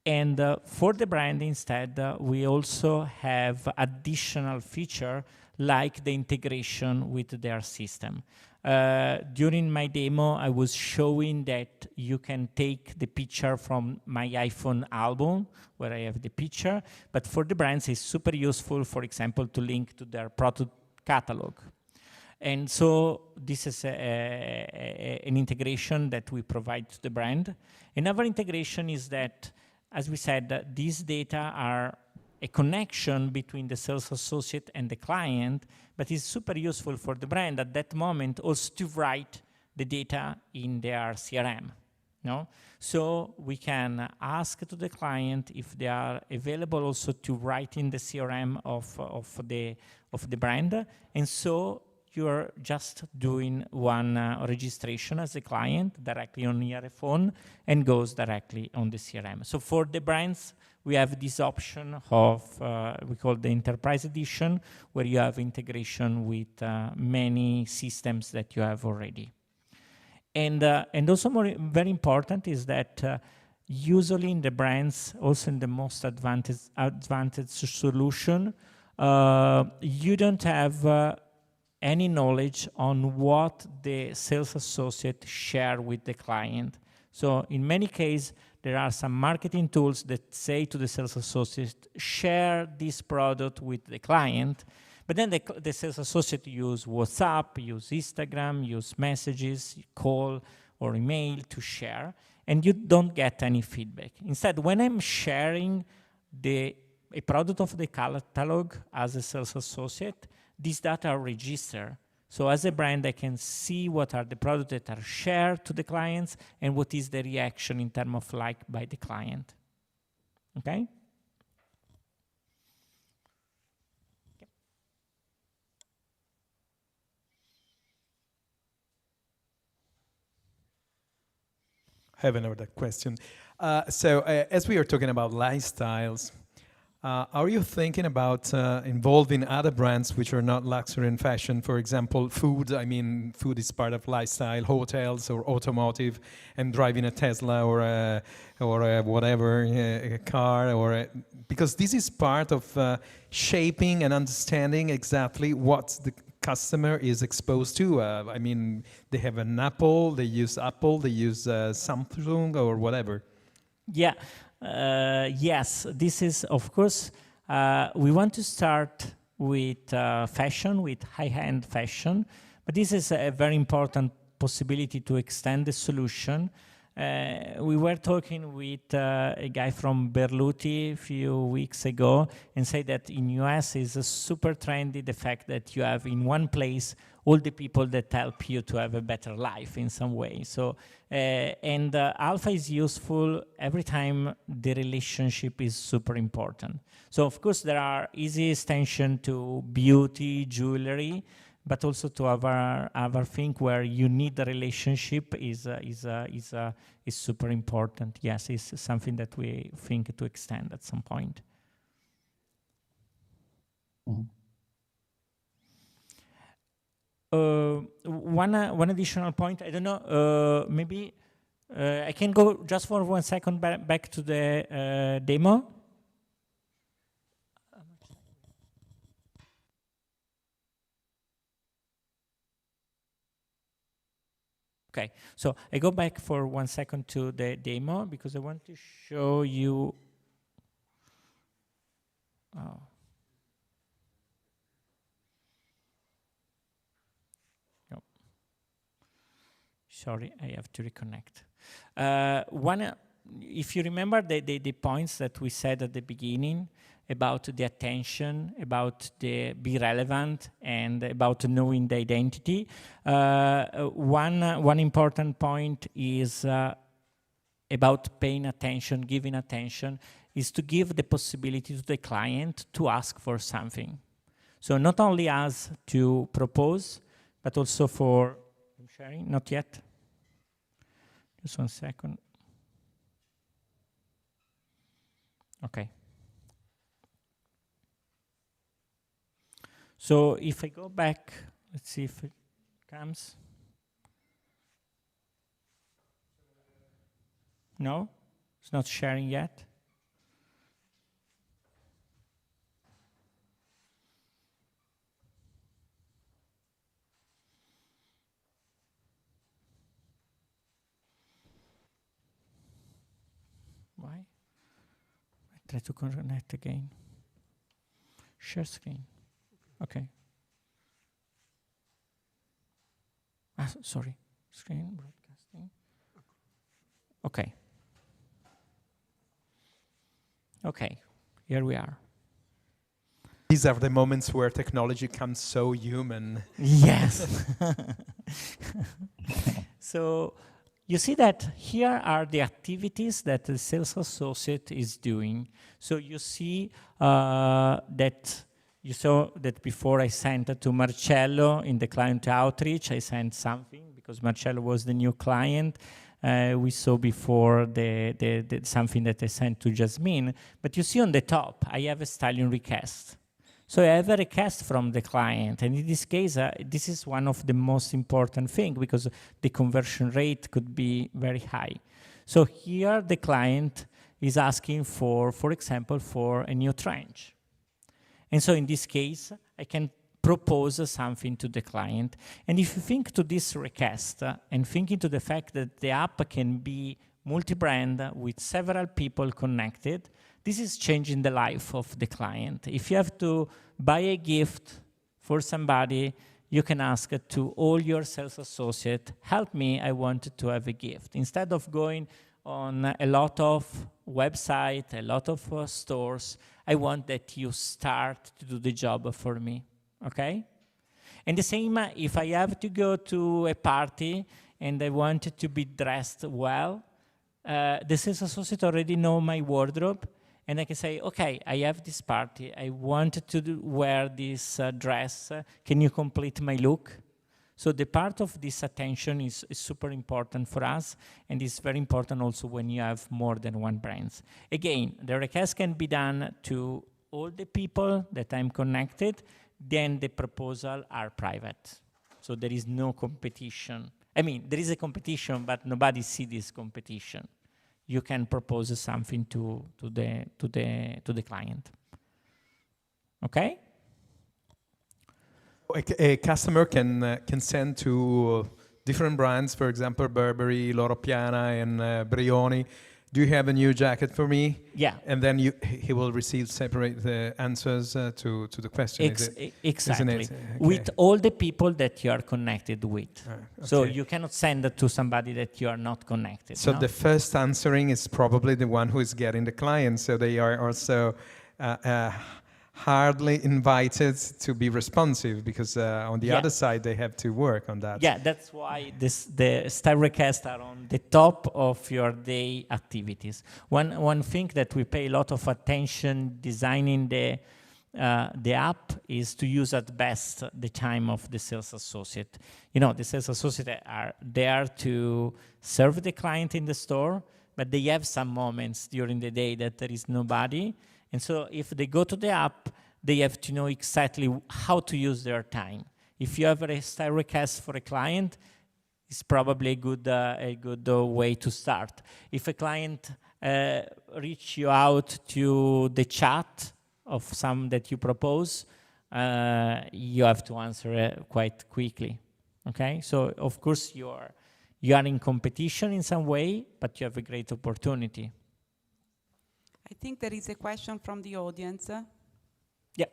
And for the brand instead, we also have additional feature like the integration with their system. During my demo, I was showing that you can take the picture from my iPhone album, where I have the picture, but for the brands, it's super useful, for example, to link to their product catalog. And so this is an integration that we provide to the brand. Another integration is that, as we said, these data are a connection between the sales associate and the client, but it's super useful for the brand at that moment also to write the data in their CRM. No? So we can ask to the client if they are available also to write in the CRM of the brand, and so you're just doing one registration as a client directly on your phone and goes directly on the CRM. So for the brands, we have this option of, we call the Enterprise Edition, where you have integration with many systems that you have already. And also very important is that usually in the brands, also in the most advanced solution, you don't have any knowledge on what the sales associate share with the client. So in many cases, there are some marketing tools that say to the sales associate, share this product with the client, but then the sales associate use WhatsApp, use Instagram, use messages, call or email to share, and you don't get any feedback. Instead, when I'm sharing a product of the catalog as a sales associate, these data are registered. So as a brand, I can see what are the products that are shared to the clients and what is the reaction in terms of like by the client. Okay? I have another question. As we are talking about lifestyles, are you thinking about involving other brands which are not luxury and fashion? For example, food. I mean, food is part of lifestyle, hotels or automotive, and driving a Tesla or a whatever, a car, because this is part of shaping and understanding exactly what the customer is exposed to. I mean, they have an Apple, they use Samsung or whatever. Yeah. Yes, this is, of course, we want to start with fashion, with high-end fashion, but this is a very important possibility to extend the solution. We were talking with a guy from Berluti a few weeks ago and said that in US is super trendy the fact that you have in one place all the people that help you to have a better life in some way. So, and Alpha is useful every time the relationship is super important. So of course there are easy extension to beauty, jewelry, but also to other thing where you need the relationship is super important. Yes, it's something that we think to extend at some point. Mm-hmm. One additional point, I don't know, maybe I can go just for 1 second back to the demo. Okay, so I go back for 1 second to the demo because I want to show you. Oh. Sorry, I have to reconnect. if you remember the points that we said at the beginning about the attention, about the be relevant, and about knowing the identity, one important point is about paying attention, giving attention, is to give the possibility to the client to ask for something. So not only us to propose, but also for sharing, not yet. Just 1 second. Okay. So if I go back, let's see if it comes. No, it's not sharing yet. Why? I try to connect again. Share screen. Okay. Sorry. Screen broadcasting. Okay. Okay. Here we are. These are the moments where technology comes so human. Yes. So you see that here are the activities that the sales associate is doing. So you see that you saw that before I sent it to Marcello in the client outreach, I sent something because Marcello was the new client. We saw before the something that I sent to Jasmine. But you see on the top, I have a styling request. So I have a request from the client, and in this case, this is one of the most important things because the conversion rate could be very high. So here the client is asking for example, for a new trench. And so in this case, I can propose something to the client. And if you think to this request and think into the fact that the app can be multi-brand with several people connected, this is changing the life of the client. If you have to buy a gift for somebody, you can ask to all your sales associates, help me, I want to have a gift. Instead of going on a lot of websites, a lot of stores, I want that you start to do the job for me, okay? And the same, if I have to go to a party and I want to be dressed well, the sales associate already know my wardrobe, and I can say, okay, I have this party, I want to wear this dress, can you complete my look? So the part of this attention is super important for us, and it's very important also when you have more than one brand. Again, the request can be done to all the people that I'm connected, then the proposal are private. So there is no competition. I mean, there is a competition, but nobody sees this competition. You can propose something to the client. Okay? A customer can send to different brands, for example, Burberry, Loro Piana, and Brioni. Do you have a new jacket for me? Yeah. And then he will receive separate answers to the question. Exactly. Okay. With all the people that you are connected with. Okay. So you cannot send it to somebody that you are not connected. So no? the first answering is probably the one who is getting the client. So they are also hardly invited to be responsive because on the other side they have to work on that. Yeah, that's why the style requests are on the top of your day activities. One thing that we pay a lot of attention designing the app is to use at best the time of the sales associate. You know, the sales associate are there to serve the client in the store, but they have some moments during the day that there is nobody. And so if they go to the app, they have to know exactly how to use their time. If you have a style request for a client, it's probably a good way to start. If a client reach you out to the chat of some that you propose, you have to answer quite quickly. Okay, so of course you are in competition in some way, but you have a great opportunity. I think there is a question from the audience. Yeah.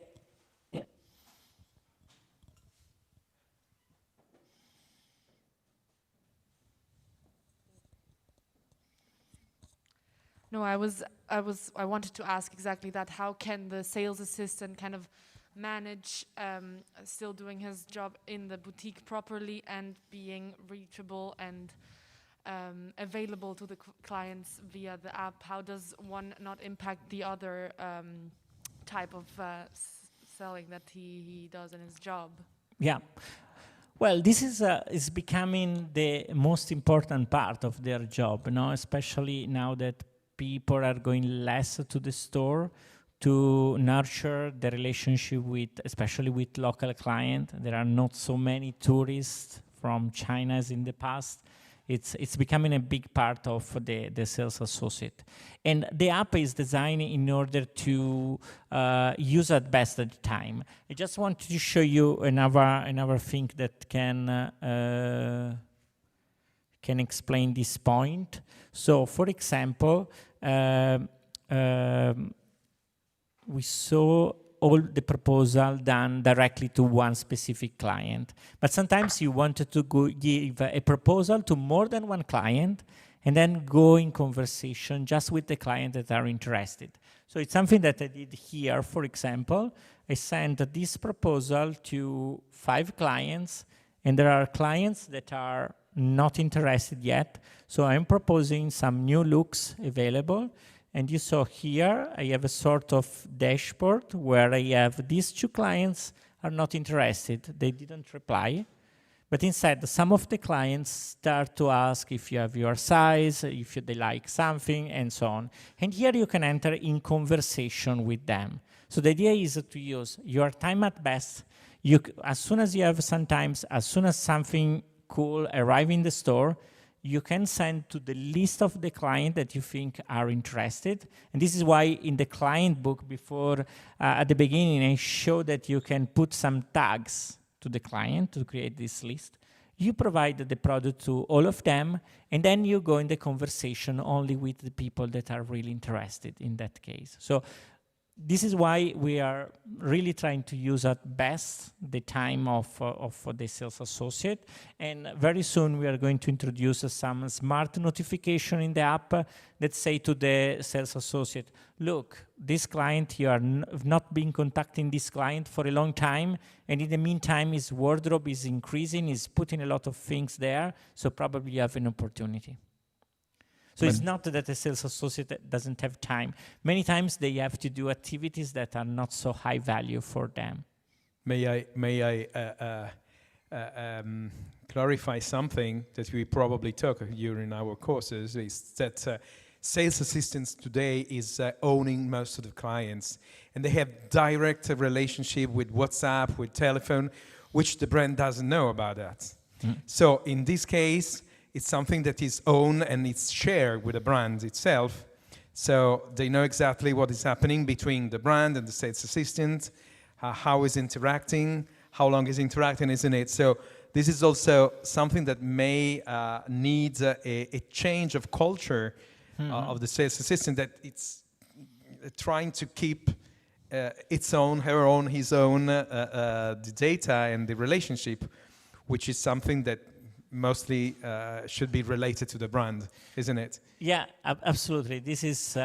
No, I wanted to ask exactly that. How can the sales assistant kind of manage still doing his job in the boutique properly and being reachable and available to the clients via the app? How does one not impact the other type of selling that he does in his job? Yeah. Well, this is becoming the most important part of their job, no? Especially now that people are going less to the store to nurture the relationship with, especially with local clients. There are not so many tourists from China as in the past. It's becoming a big part of the sales associate. And the app is designed in order to use at best at the time. I just wanted to show you another thing that can explain this point. So, for example, we saw all the proposal done directly to one specific client. But sometimes you wanted to give a proposal to more than one client and then go in conversation just with the client that are interested. So it's something that I did here, for example. I sent this proposal to 5 clients, and there are clients that are not interested yet. So I'm proposing some new looks available. And you saw here, I have a sort of dashboard where I have these 2 clients are not interested. They didn't reply. But instead, some of the clients start to ask if you have your size, if they like something, and so on. And here you can enter in conversation with them. So the idea is to use your time at best. As soon as you have some time, as soon as something cool arrives in the store, you can send to the list of the client that you think are interested. And this is why in the client book before, at the beginning, I showed that you can put some tags to the client to create this list. You provide the product to all of them, and then you go in the conversation only with the people that are really interested in that case. So this is why we are really trying to use at best the time of the sales associate. And very soon we are going to introduce some smart notification in the app that say to the sales associate, look, this client, you are not been contacting this client for a long time, and in the meantime his wardrobe is increasing, he's putting a lot of things there, so probably you have an opportunity. So it's not that a sales associate doesn't have time. Many times they have to do activities that are not so high value for them. May I clarify something that we probably took during our courses, is that sales assistants today is owning most of the clients, and they have direct relationship with WhatsApp, with telephone, which the brand doesn't know about that. So in this case, it's something that is owned and it's shared with the brand itself. So they know exactly what is happening between the brand and the sales assistant, how is interacting, how long is interacting, isn't it? So this is also something that may need a change of culture of the sales assistant, that it's trying to keep its own, her own, his own, the data and the relationship, which is something that mostly should be related to the brand, isn't it? Yeah, absolutely. This is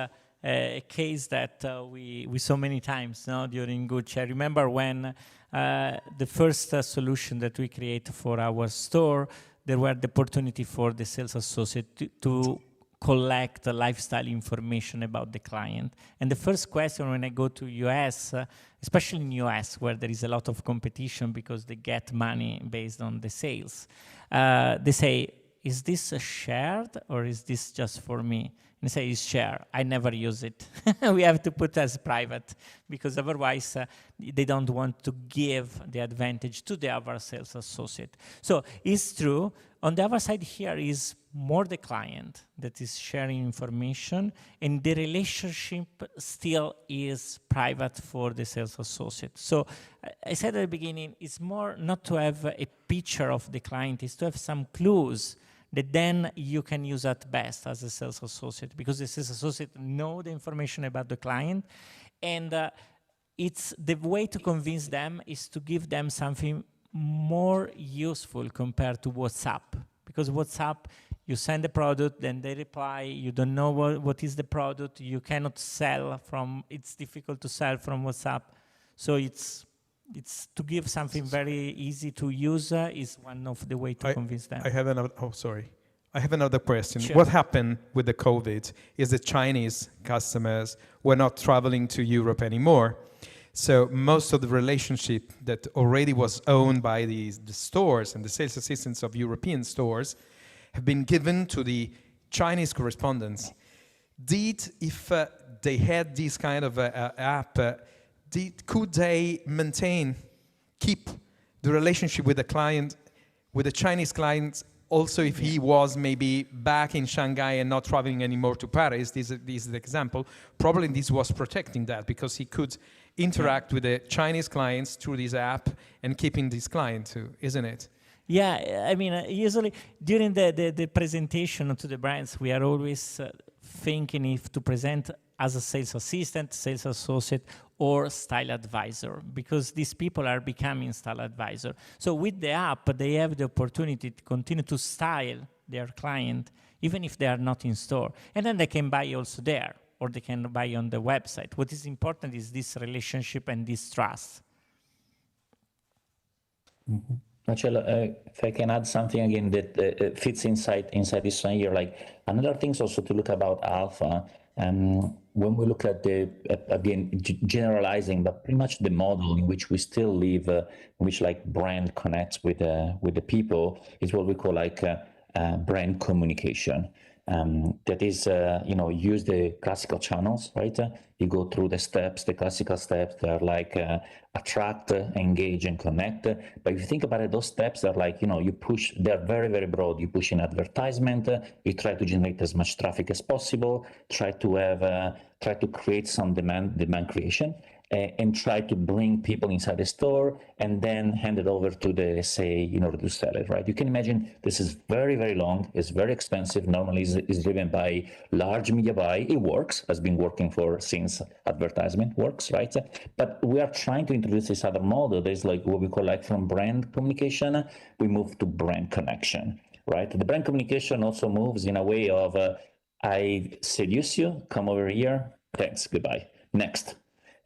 a case that we saw many times during Gucci. I remember when the first solution that we created for our store, there were the opportunity for the sales associate to collect the lifestyle information about the client. And the first question when I go to US, especially in US where there is a lot of competition because they get money based on the sales, they say, is this shared or is this just for me? And I say, it's shared. I never use it. We have to put as private because otherwise they don't want to give the advantage to the other sales associate. So it's true. On the other side here is more the client that is sharing information, and the relationship still is private for the sales associate. So I said at the beginning, it's more not to have a picture of the client, it's to have some clues that then you can use at best as a sales associate, because the sales associate know the information about the client, and it's the way to convince them is to give them something more useful compared to WhatsApp, because WhatsApp You send the product, then they reply. You don't know what is the product. You cannot sell from. It's difficult to sell from WhatsApp. So it's to give something very easy to use is one of the way to convince them. I have another. Oh, sorry. I have another question. Sure. What happened with the COVID is the Chinese customers were not traveling to Europe anymore. So most of the relationship that already was owned by the stores and the sales assistants of European stores have been given to the Chinese correspondents. If they had this kind of app, could they keep the relationship with the client, with the Chinese clients, also if he was maybe back in Shanghai and not traveling anymore to Paris? This is the example. Probably this was protecting that because he could interact with the Chinese clients through this app and keeping this client too, isn't it? Yeah, I mean, usually during the presentation to the brands, we are always thinking if to present as a sales assistant, sales associate, or style advisor, because these people are becoming style advisor. So with the app, they have the opportunity to continue to style their client, even if they are not in store. And then they can buy also there, or they can buy on the website. What is important is this relationship and this trust. Mm-hmm. Marcello, if I can add something again that fits inside this one here, like another thing is also to look about alpha. When we look at again, generalizing, but pretty much the model in which we still live, in which like brand connects with the people, is what we call like brand communication. That is, use the classical channels, right? You go through the steps, the classical steps. They're like attract, engage, and connect. But if you think about it, those steps are like, you push. They're very, very broad. You push in advertisement. You try to generate as much traffic as possible. Try to create some demand creation. And try to bring people inside the store and then hand it over to the SA in order to sell it, right? You can imagine this is very, very long. It's very expensive. Normally is driven by large media buy. It works, has been working since advertisement works, right? But we are trying to introduce this other model. There's like what we call like from brand communication, we move to brand connection, right? The brand communication also moves in a way of, I seduce you, come over here, thanks, goodbye, next.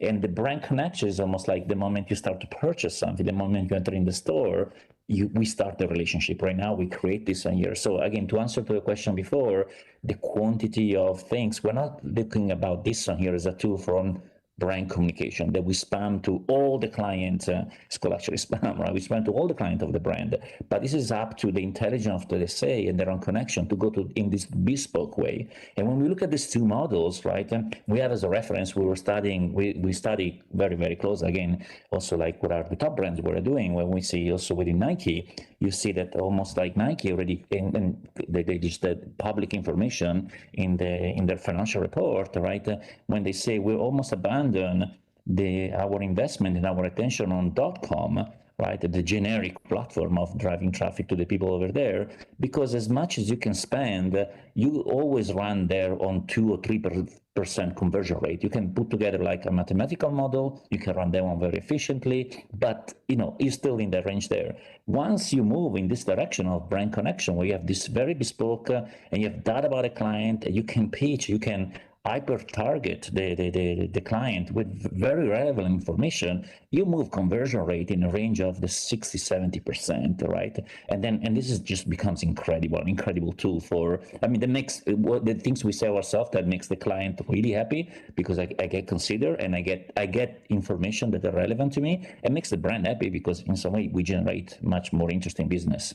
And the brand connection is almost like the moment you start to purchase something, the moment you enter in the store, we start the relationship. Right now, we create this one here. So again, to answer to the question before, the quantity of things, we're not looking about this one here as a tool from brand communication that we spam to all the clients. It's called actually spam, right? We spam to all the clients of the brand. But this is up to the intelligence of the SA and their own connection to go to in this bespoke way. And when we look at these two models, right, we have as a reference, we study very, very close again, also like what are the top brands we're doing. When we see also within Nike, you see that almost like Nike already, and they just did public information in their financial report, right? When they say we almost abandon our investment and our attention on .com, right? The generic platform of driving traffic to the people over there, because as much as you can spend, you always run there on 2 or 3% conversion rate. You can put together like a mathematical model, you can run them on very efficiently, but you're still in the range there. Once you move in this direction of brand connection, where you have this very bespoke and you have data about a client, you can pitch, you can hyper target the client with very relevant information, you move conversion rate in a range of the 60-70%, right? And this is just becomes incredible tool for, the things we say ourselves that makes the client really happy, because I get considered and I get information that are relevant to me, and makes the brand happy because in some way we generate much more interesting business.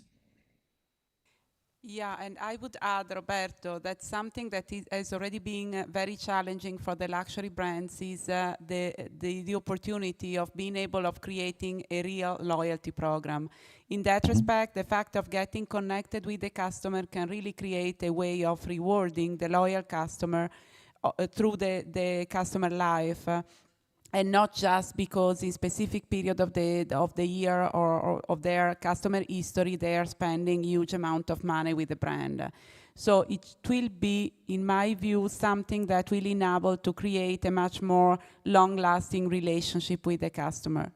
Yeah, and I would add, Roberto, that something that has already been very challenging for the luxury brands is the opportunity of being able of creating a real loyalty program. In that respect, the fact of getting connected with the customer can really create a way of rewarding the loyal customer through the customer life. And not just because in specific period of the year or of their customer history, they are spending huge amount of money with the brand. So it will be, in my view, something that will enable to create a much more long-lasting relationship with the customer.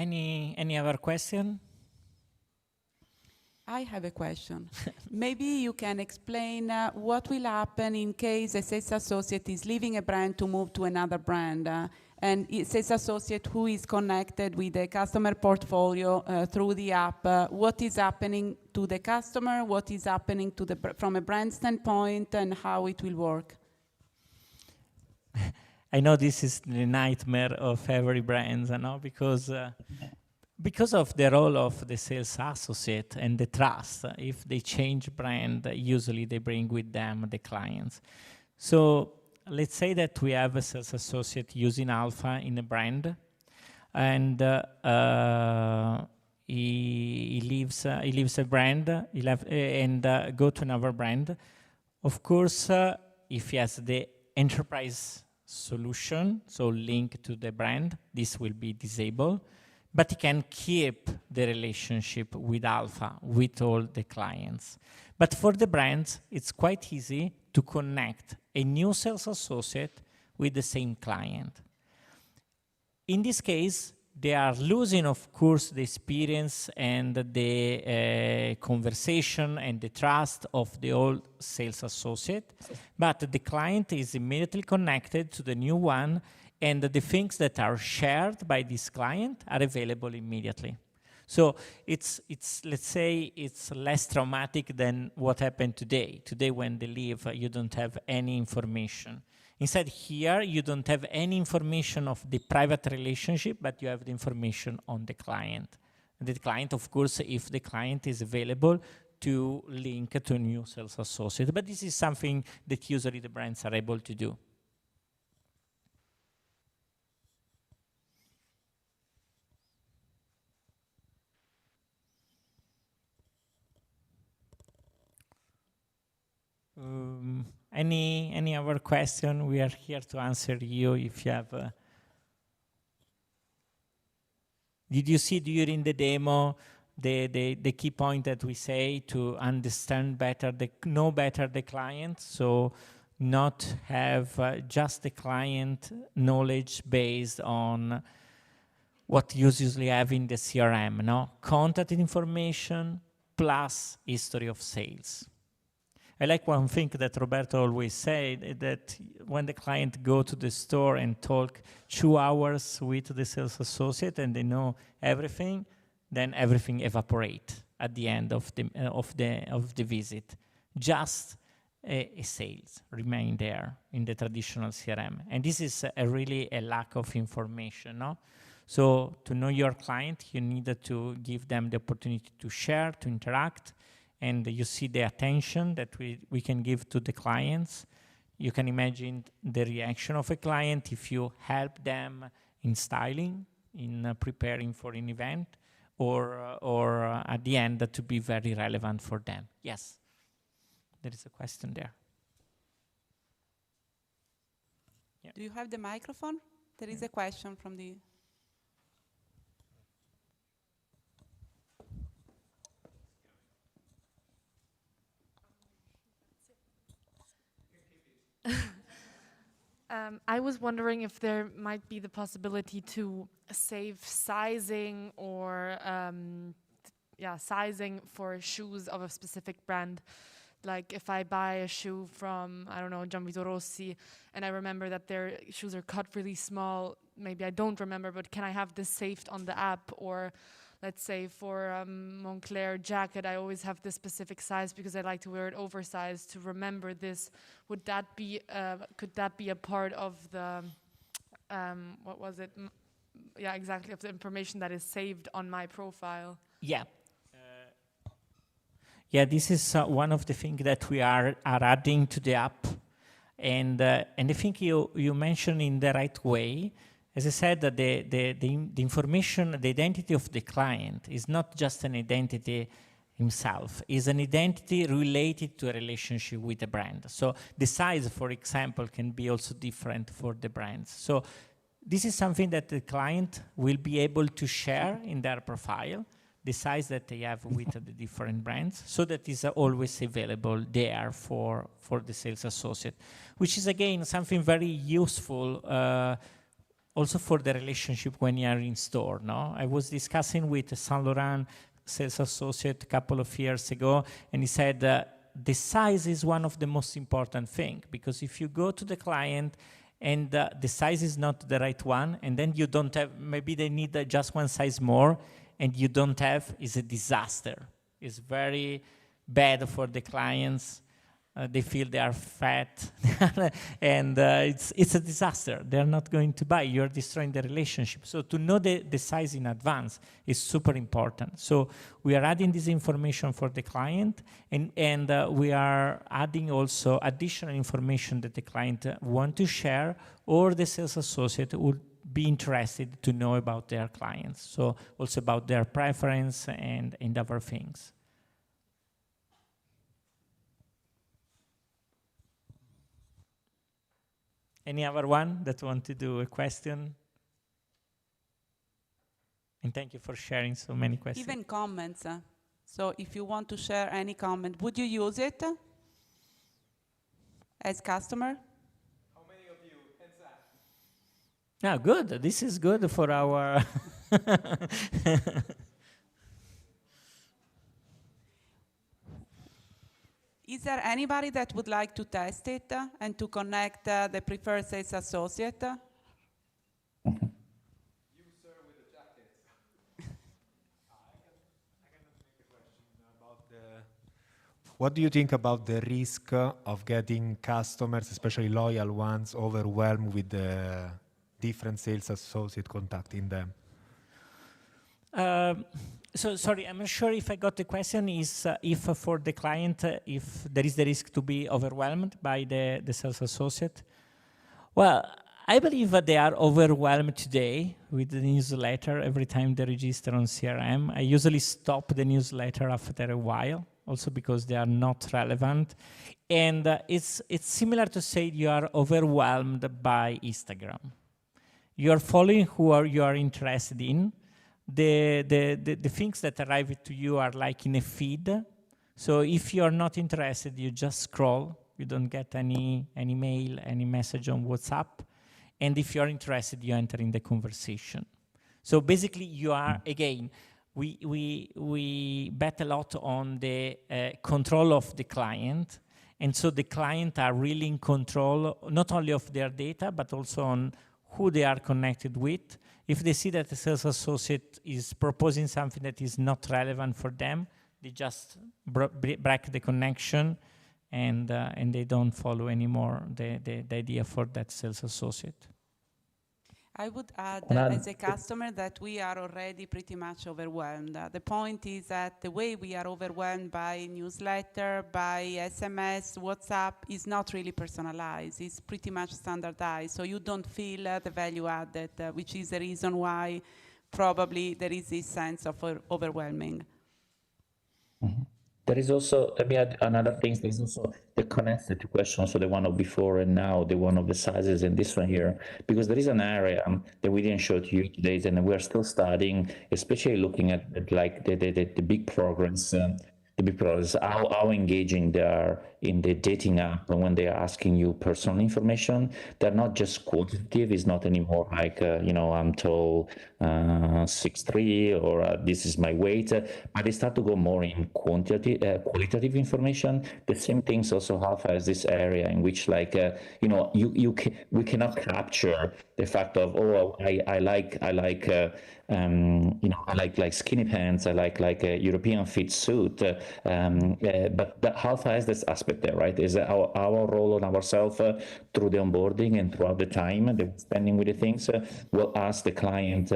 Any other question? I have a question. Maybe you can explain what will happen in case a sales associate is leaving a brand to move to another brand, and a sales associate who is connected with the customer portfolio through the app. What is happening to the customer? What is happening to from a brand standpoint, and how it will work? I know this is the nightmare of every brand, because of the role of the sales associate and the trust. If they change brand, usually they bring with them the clients. So let's say that we have a sales associate using Alpha in a brand, and he leaves a brand, and go to another brand. Of course, if he has the enterprise solution, so link to the brand, this will be disabled, but he can keep the relationship with Alpha, with all the clients. But for the brands, it's quite easy to connect a new sales associate with the same client. In this case, they are losing, of course, the experience and the conversation and the trust of the old sales associate, but the client is immediately connected to the new one, and the things that are shared by this client are available immediately. So it's let's say, it's less traumatic than what happened today. Today, when they leave, you don't have any information. Instead, here, you don't have any information of the private relationship, but you have the information on the client. And the client, of course, if the client is available to link to a new sales associate. But this is something that usually the brands are able to do. Any other question? We are here to answer you if you have. Did you see during the demo the key point that we say to understand better, know better the client? So not have just the client knowledge based on what you usually have in the CRM, no? Contact information plus history of sales. I like one thing that Roberto always said, that when the client go to the store and talk 2 hours with the sales associate and they know everything, then everything evaporate at the end of the visit. Just a sales remain there in the traditional CRM, and this is really a lack of information, no? So to know your client, you need to give them the opportunity to share, to interact. And you see the attention that we can give to the clients. You can imagine the reaction of a client if you help them in styling, in preparing for an event, or at the end to be very relevant for them. Yes, there is a question there. Yeah. Do you have the microphone? There is a question from the... I was wondering if there might be the possibility to save sizing or sizing for shoes of a specific brand. Like if I buy a shoe from, I don't know, Gianvito Rossi, and I remember that their shoes are cut really small, maybe I don't remember, but can I have this saved on the app? Or let's say for Moncler jacket, I always have this specific size because I like to wear it oversized to remember this. Would that be, could that be a part of the, what was it? Yeah, exactly, of the information that is saved on my profile? Yeah. Yeah, this is one of the things that we are adding to the app. And I think you mentioned in the right way. As I said, the information, the identity of the client is not just an identity himself, is an identity related to a relationship with the brand. So the size, for example, can be also different for the brands. So this is something that the client will be able to share in their profile, the size that they have with the different brands, so that is always available there for the sales associate, which is, again, something very useful also for the relationship when you are in store, no? I was discussing with a Saint Laurent sales associate a couple of years ago, and he said the size is one of the most important things, because if you go to the client and the size is not the right one, and then you don't have, maybe they need just one size more, and you don't have, is a disaster. It's very bad for the clients. They feel they are fat, and it's a disaster. They're not going to buy. You're destroying the relationship. So to know the size in advance is super important. So we are adding this information for the client, and we are adding also additional information that the client want to share, or the sales associate would be interested to know about their clients. So also about their preference and other things. Any other one that want to do a question? And thank you for sharing so many questions. Even comments. So if you want to share any comment, would you use it as customer? How many of you? Hands up. Ah, good. This is good for our... Is there anybody that would like to test it and to connect the preferred sales associate? You, sir, with the jacket. I can make a question about what do you think about the risk of getting customers, especially loyal ones, overwhelmed with the different sales associate contacting them? So sorry, I'm not sure if I got the question. Is if for the client, if there is the risk to be overwhelmed by the sales associate? Well, I believe that they are overwhelmed today with the newsletter every time they register on CRM. I usually stop the newsletter after a while, also because they are not relevant. And it's similar to say you are overwhelmed by Instagram. You are following who you are interested in. The things that arrive to you are like in a feed. So if you are not interested, you just scroll. You don't get any mail, any message on WhatsApp. And if you're interested, you enter in the conversation. So basically, you are, again, we bet a lot on the control of the client. And so the client are really in control, not only of their data, but also on who they are connected with. If they see that the sales associate is proposing something that is not relevant for them, they just break the connection, and they don't follow anymore the idea for that sales associate. I would add, as a customer, that we are already pretty much overwhelmed. The point is that the way we are overwhelmed by newsletter, by SMS, WhatsApp, is not really personalized. It's pretty much standardized. So you don't feel the value added, which is the reason why probably there is this sense of overwhelming. Mm-hmm. There is also, let me add another thing, there's also the connected question, so the one of before and now, the one of the sizes and this one here, because there is an area that we didn't show to you today, and we're still studying, especially looking at like the big progress, how engaging they are in the dating app when they are asking you personal information. They're not just quantitative. It's not anymore like, I'm tall, 6'3", or this is my weight, but they start to go more in qualitative information. The same things also have as this area in which, like, we cannot capture the fact of, I like skinny pants, I like a European fit suit, but the Alpha has this aspect there, right? Is our role on ourselves through the onboarding and throughout the time that we're spending with the things, will ask the client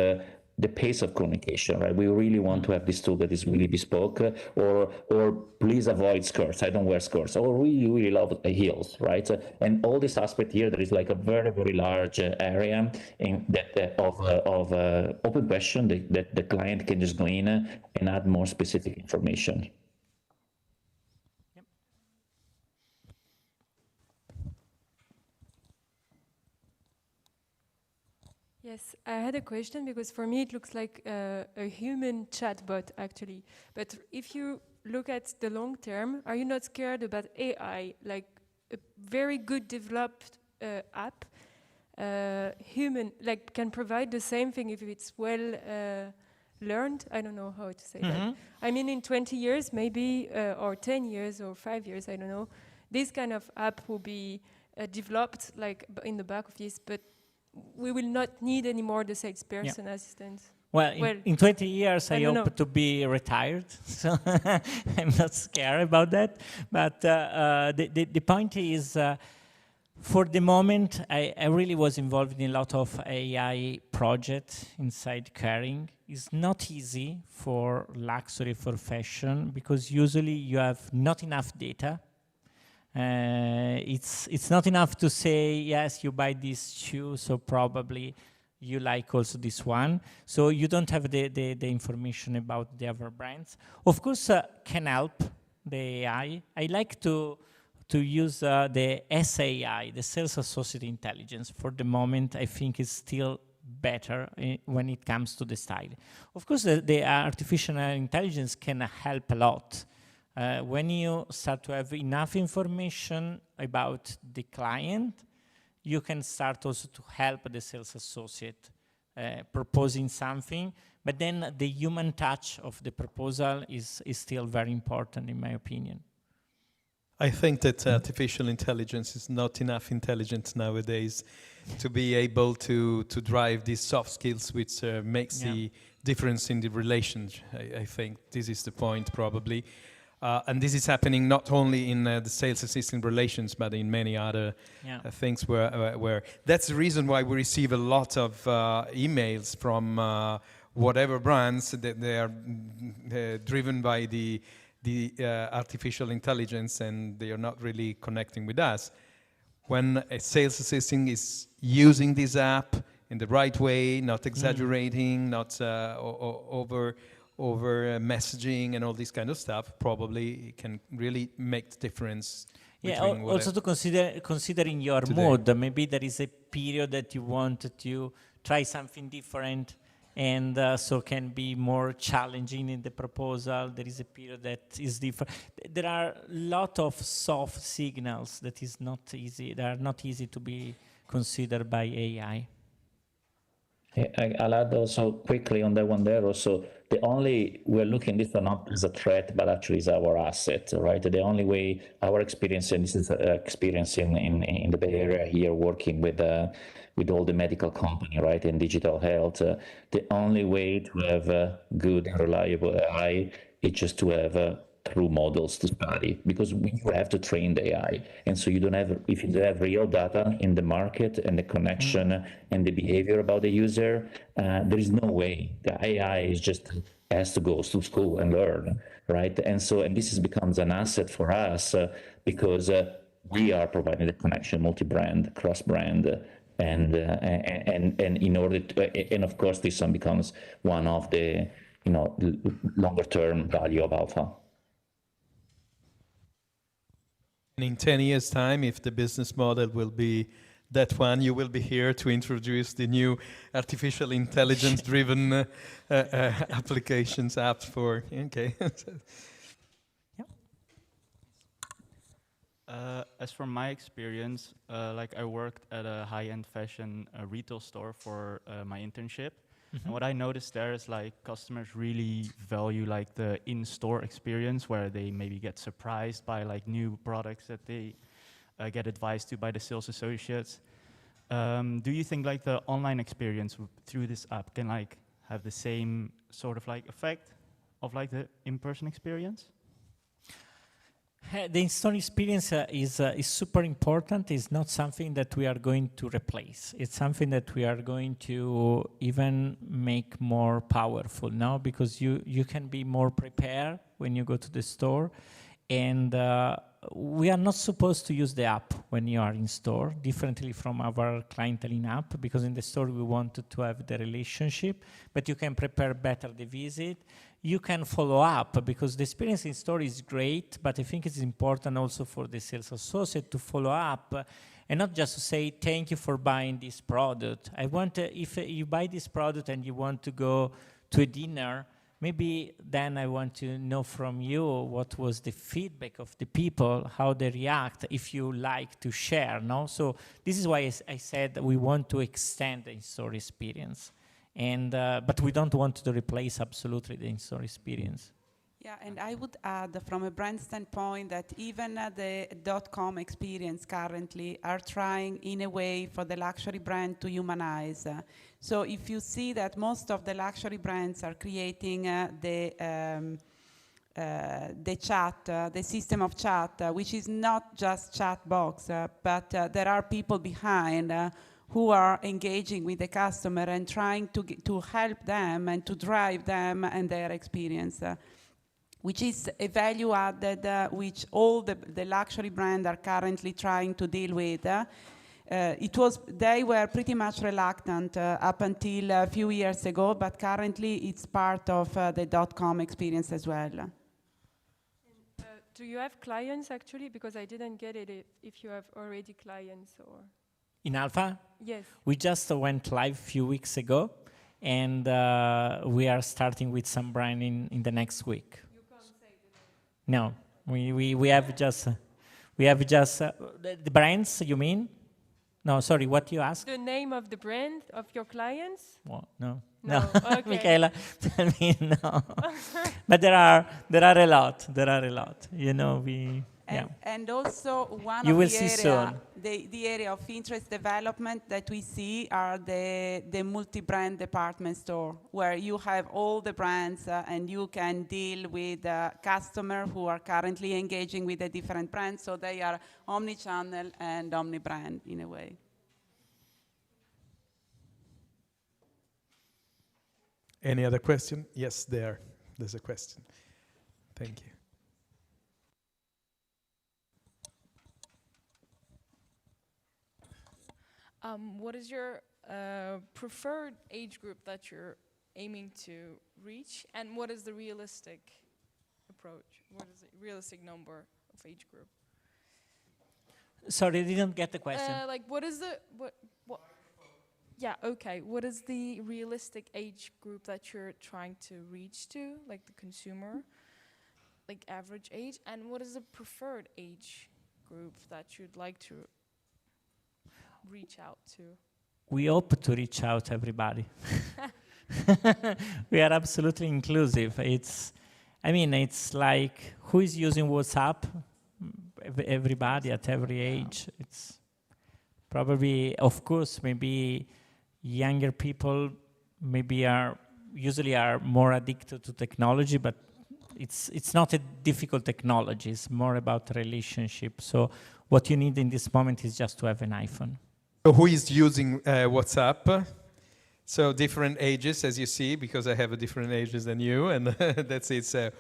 the pace of communication, right? We really want to have this tool that is really bespoke, or please avoid skirts. I don't wear skirts. Or really love heels, right? And all this aspect here, there is like a very, very large area in that of open question that the client can just go in and add more specific information. Yes, I had a question because for me it looks like a human chatbot actually. But if you look at the long term, are you not scared about AI, like a very good developed app human, like can provide the same thing if it's well learned. I don't know how to say that. I mean, in 20 years, maybe, or 10 years, or 5 years, I don't know, this kind of app will be developed like in the back office, but we will not need anymore the salesperson assistant. Well, in 20 years, I hope to be retired, so I'm not scared about that. But the point is, for the moment, I really was involved in a lot of AI projects inside Kering. It's not easy for luxury, for fashion, because usually you have not enough data. It's not enough to say, yes, you buy this shoe, so probably you like also this one. So you don't have the information about the other brands. Of course, can help the AI. I like to use the SAI, the Sales Associate Intelligence. For the moment, I think it's still better when it comes to the style. Of course, the artificial intelligence can help a lot. When you start to have enough information about the client, you can start also to help the sales associate proposing something, but then the human touch of the proposal is still very important, in my opinion. I think that artificial intelligence is not enough intelligence nowadays to be able to drive these soft skills, which makes the difference in the relationship. I think this is the point, probably. And this is happening not only in the sales assistant relations, but in many other things where that's the reason why we receive a lot of emails from whatever brands that they are driven by the artificial intelligence, and they are not really connecting with us. When a sales assistant is using this app in the right way, not exaggerating, not over messaging and all this kind of stuff, probably it can really make the difference. Yeah, also to considering your mood. Maybe there is a period that you want to try something different, and so can be more challenging in the proposal. There is a period that is different. There are a lot of soft signals that is not easy. They are not easy to be considered by AI. I'll add also quickly on that one there also, we're looking this one not as a threat, but actually as our asset, right? The only way, our experience, and this is experience in the Bay Area here, working with all the medical company, right, in digital health, the only way to have a good and reliable AI is just to have true models to study, because you have to train the AI, and so if you don't have real data in the market and the connection and the behavior about the user, there is no way. The AI has to go to school and learn, right? And this becomes an asset for us because we are providing the connection, multi-brand, cross-brand, and in order to, and of course this one becomes one of the longer-term value of Alpha. In 10 years' time, if the business model will be that one, you will be here to introduce the new artificial intelligence-driven applications, apps for, okay. As from my experience, I worked at a high-end fashion retail store for my internship. And what I noticed there is customers really value the in-store experience, where they maybe get surprised by new products that they get advised to by the sales associates. Do you think the online experience through this app can have the same sort of effect of the in-person experience? The in-store experience is super important. It's not something that we are going to replace. It's something that we are going to even make more powerful now, because you can be more prepared when you go to the store. And we are not supposed to use the app when you are in store, differently from our clienteling app, because in the store we wanted to have the relationship, but you can prepare better the visit. You can follow up, because the experience in store is great, but I think it's important also for the sales associate to follow up and not just to say, thank you for buying this product. I want if you buy this product and you want to go to a dinner, maybe then I want to know from you what was the feedback of the people, how they react, if you like to share, no? So this is why I said that we want to extend the in-store experience. And, but we don't want to replace absolutely the in-store experience. Yeah, and I would add from a brand standpoint that even the .com experience currently are trying in a way for the luxury brand to humanize. So if you see that most of the luxury brands are creating the chat, the system of chat, which is not just chat box, but there are people behind who are engaging with the customer and trying to help them and to drive them and their experience. Which is a value added which all the luxury brands are currently trying to deal with. They were pretty much reluctant up until a few years ago, but currently it's part of the .com experience as well. Do you have clients actually? Because I didn't get it if you have already clients or... In Alpha? Yes. We just went live a few weeks ago, and we are starting with some brand in the next week. No, we have just the brands. You mean? No, sorry. What you asked? The name of the brand of your clients? Well, no. Okay. Micaela. I mean, no. But there are a lot. There are a lot. You know, And also one you of will the see area, soon. the area of interest development that we see are the multi-brand department store, where you have all the brands and you can deal with customers who are currently engaging with the different brands, so they are omni-channel and omni-brand in a way. Any other question? Yes, there's a question. Thank you. What is your preferred age group that you're aiming to reach, and what is the realistic approach? What is the realistic number of age group? Sorry, I didn't get the question. Like, what is the what? Yeah, okay. What is the realistic age group that you're trying to reach to, like the consumer, like average age, and what is the preferred age group that you'd like to reach out to? We hope to reach out to everybody. We are absolutely inclusive. It's like, who is using WhatsApp? Everybody at every age. It's probably, of course, maybe younger people usually are more addicted to technology, but it's not a difficult technology. It's more about relationship. So what you need in this moment is just to have an iPhone. So who is using WhatsApp? So different ages, as you see, because I have a different ages than you, and that's it. So,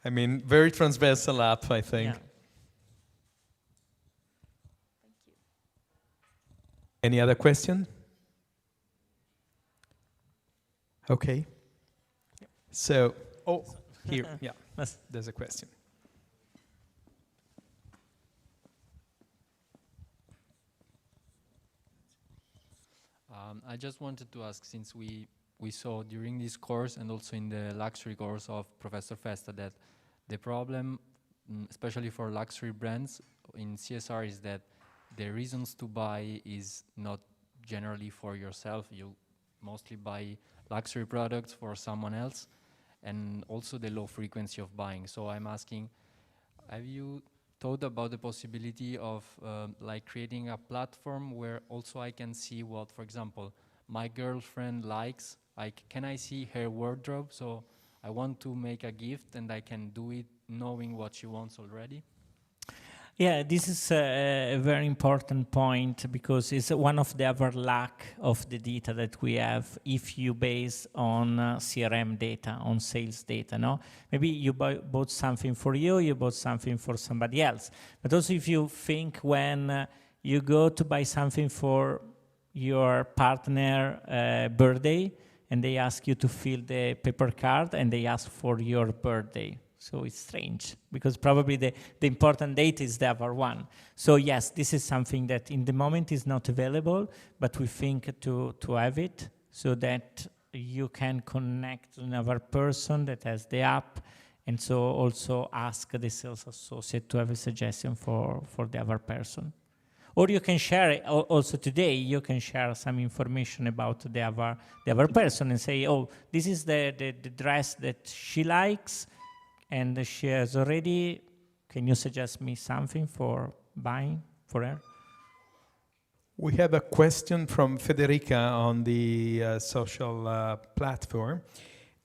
I mean, very transversal app, I think. Yeah. Thank you. Any other question? Okay. So, here, yeah, there's a question. I just wanted to ask, since we saw during this course and also in the luxury course of Professor Festa that the problem, especially for luxury brands in CSR, is that the reasons to buy is not generally for yourself. You mostly buy luxury products for someone else, and also the low frequency of buying. So I'm asking, have you thought about the possibility of like creating a platform where also I can see what, for example, my girlfriend likes? Like, can I see her wardrobe? So I want to make a gift and I can do it knowing what she wants already. Yeah, this is a very important point, because it's one of the other lack of the data that we have if you base on CRM data, on sales data, no? Maybe you bought something for you, you bought something for somebody else. But also if you think when you go to buy something for your partner birthday, and they ask you to fill the paper card, and they ask for your birthday. So it's strange, because probably the important date is the other one. So yes, this is something that in the moment is not available, but we think to have it, so that you can connect to another person that has the app, and so also ask the sales associate to have a suggestion for the other person. Or you can share, also today, you can share some information about the other person and say, oh, this is the dress that she likes, and she has already, can you suggest me something for buying for her? We have a question from Federica on the social platform.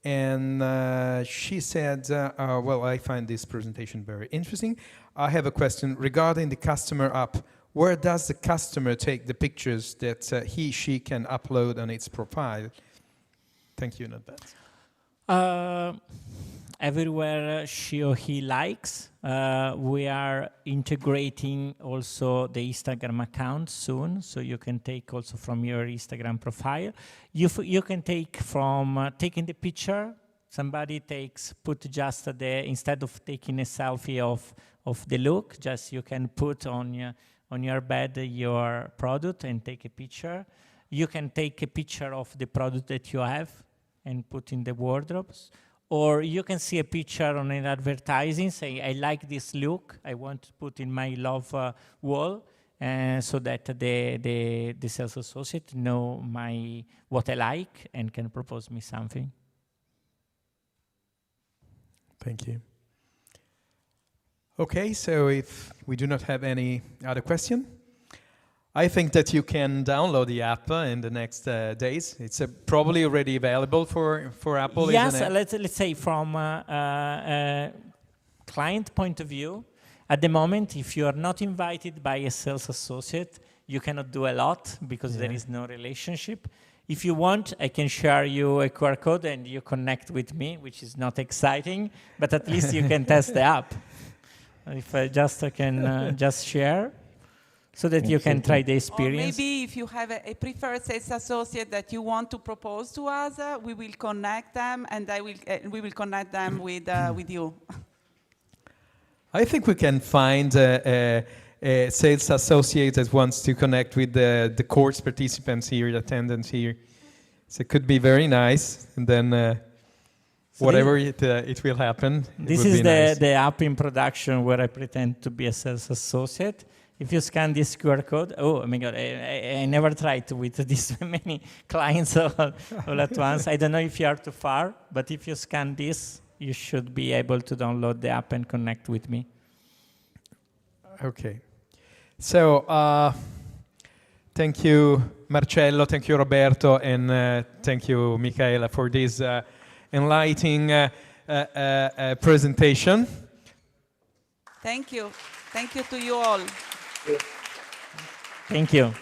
And she said, well, I find this presentation very interesting. I have a question regarding the customer app. Where does the customer take the pictures that she can upload on its profile? Thank you in advance. Everywhere she or he likes. We are integrating also the Instagram account soon, so you can take also from your Instagram profile. You can take from taking the picture. Somebody put just instead of taking a selfie of the look, just you can put on your bed your product and take a picture. You can take a picture of the product that you have and put in the wardrobes. Or you can see a picture on an advertising, say, I like this look, I want to put in my love wall, so that the sales associate know what I like and can propose me something. Thank you. Okay, so if we do not have any other question, I think that you can download the app in the next days. It's probably already available for Apple, yes, isn't it? let's say from a client point of view, at the moment, if you are not invited by a sales associate, you cannot do a lot because there is no relationship. If you want, I can share you a QR code and you connect with me, which is not exciting, but at least you can test the app. If I can just share, so that you can try the experience. Or maybe if you have a preferred sales associate that you want to propose to us, we will connect them, and we will connect them with you. I think we can find a sales associate that wants to connect with the course participants here, the attendants here. So it could be very nice, and then whatever it will happen. This is the app in production where I pretend to be a sales associate. If you scan this QR code, oh my God, I never tried with this many clients all at once. I don't know if you are too far, but if you scan this, you should be able to download the app and connect with me. Okay. So, thank you, Marcello, thank you, Roberto, and thank you, Micaela, for this enlightening presentation. Thank you. Thank you to you all. Thank you.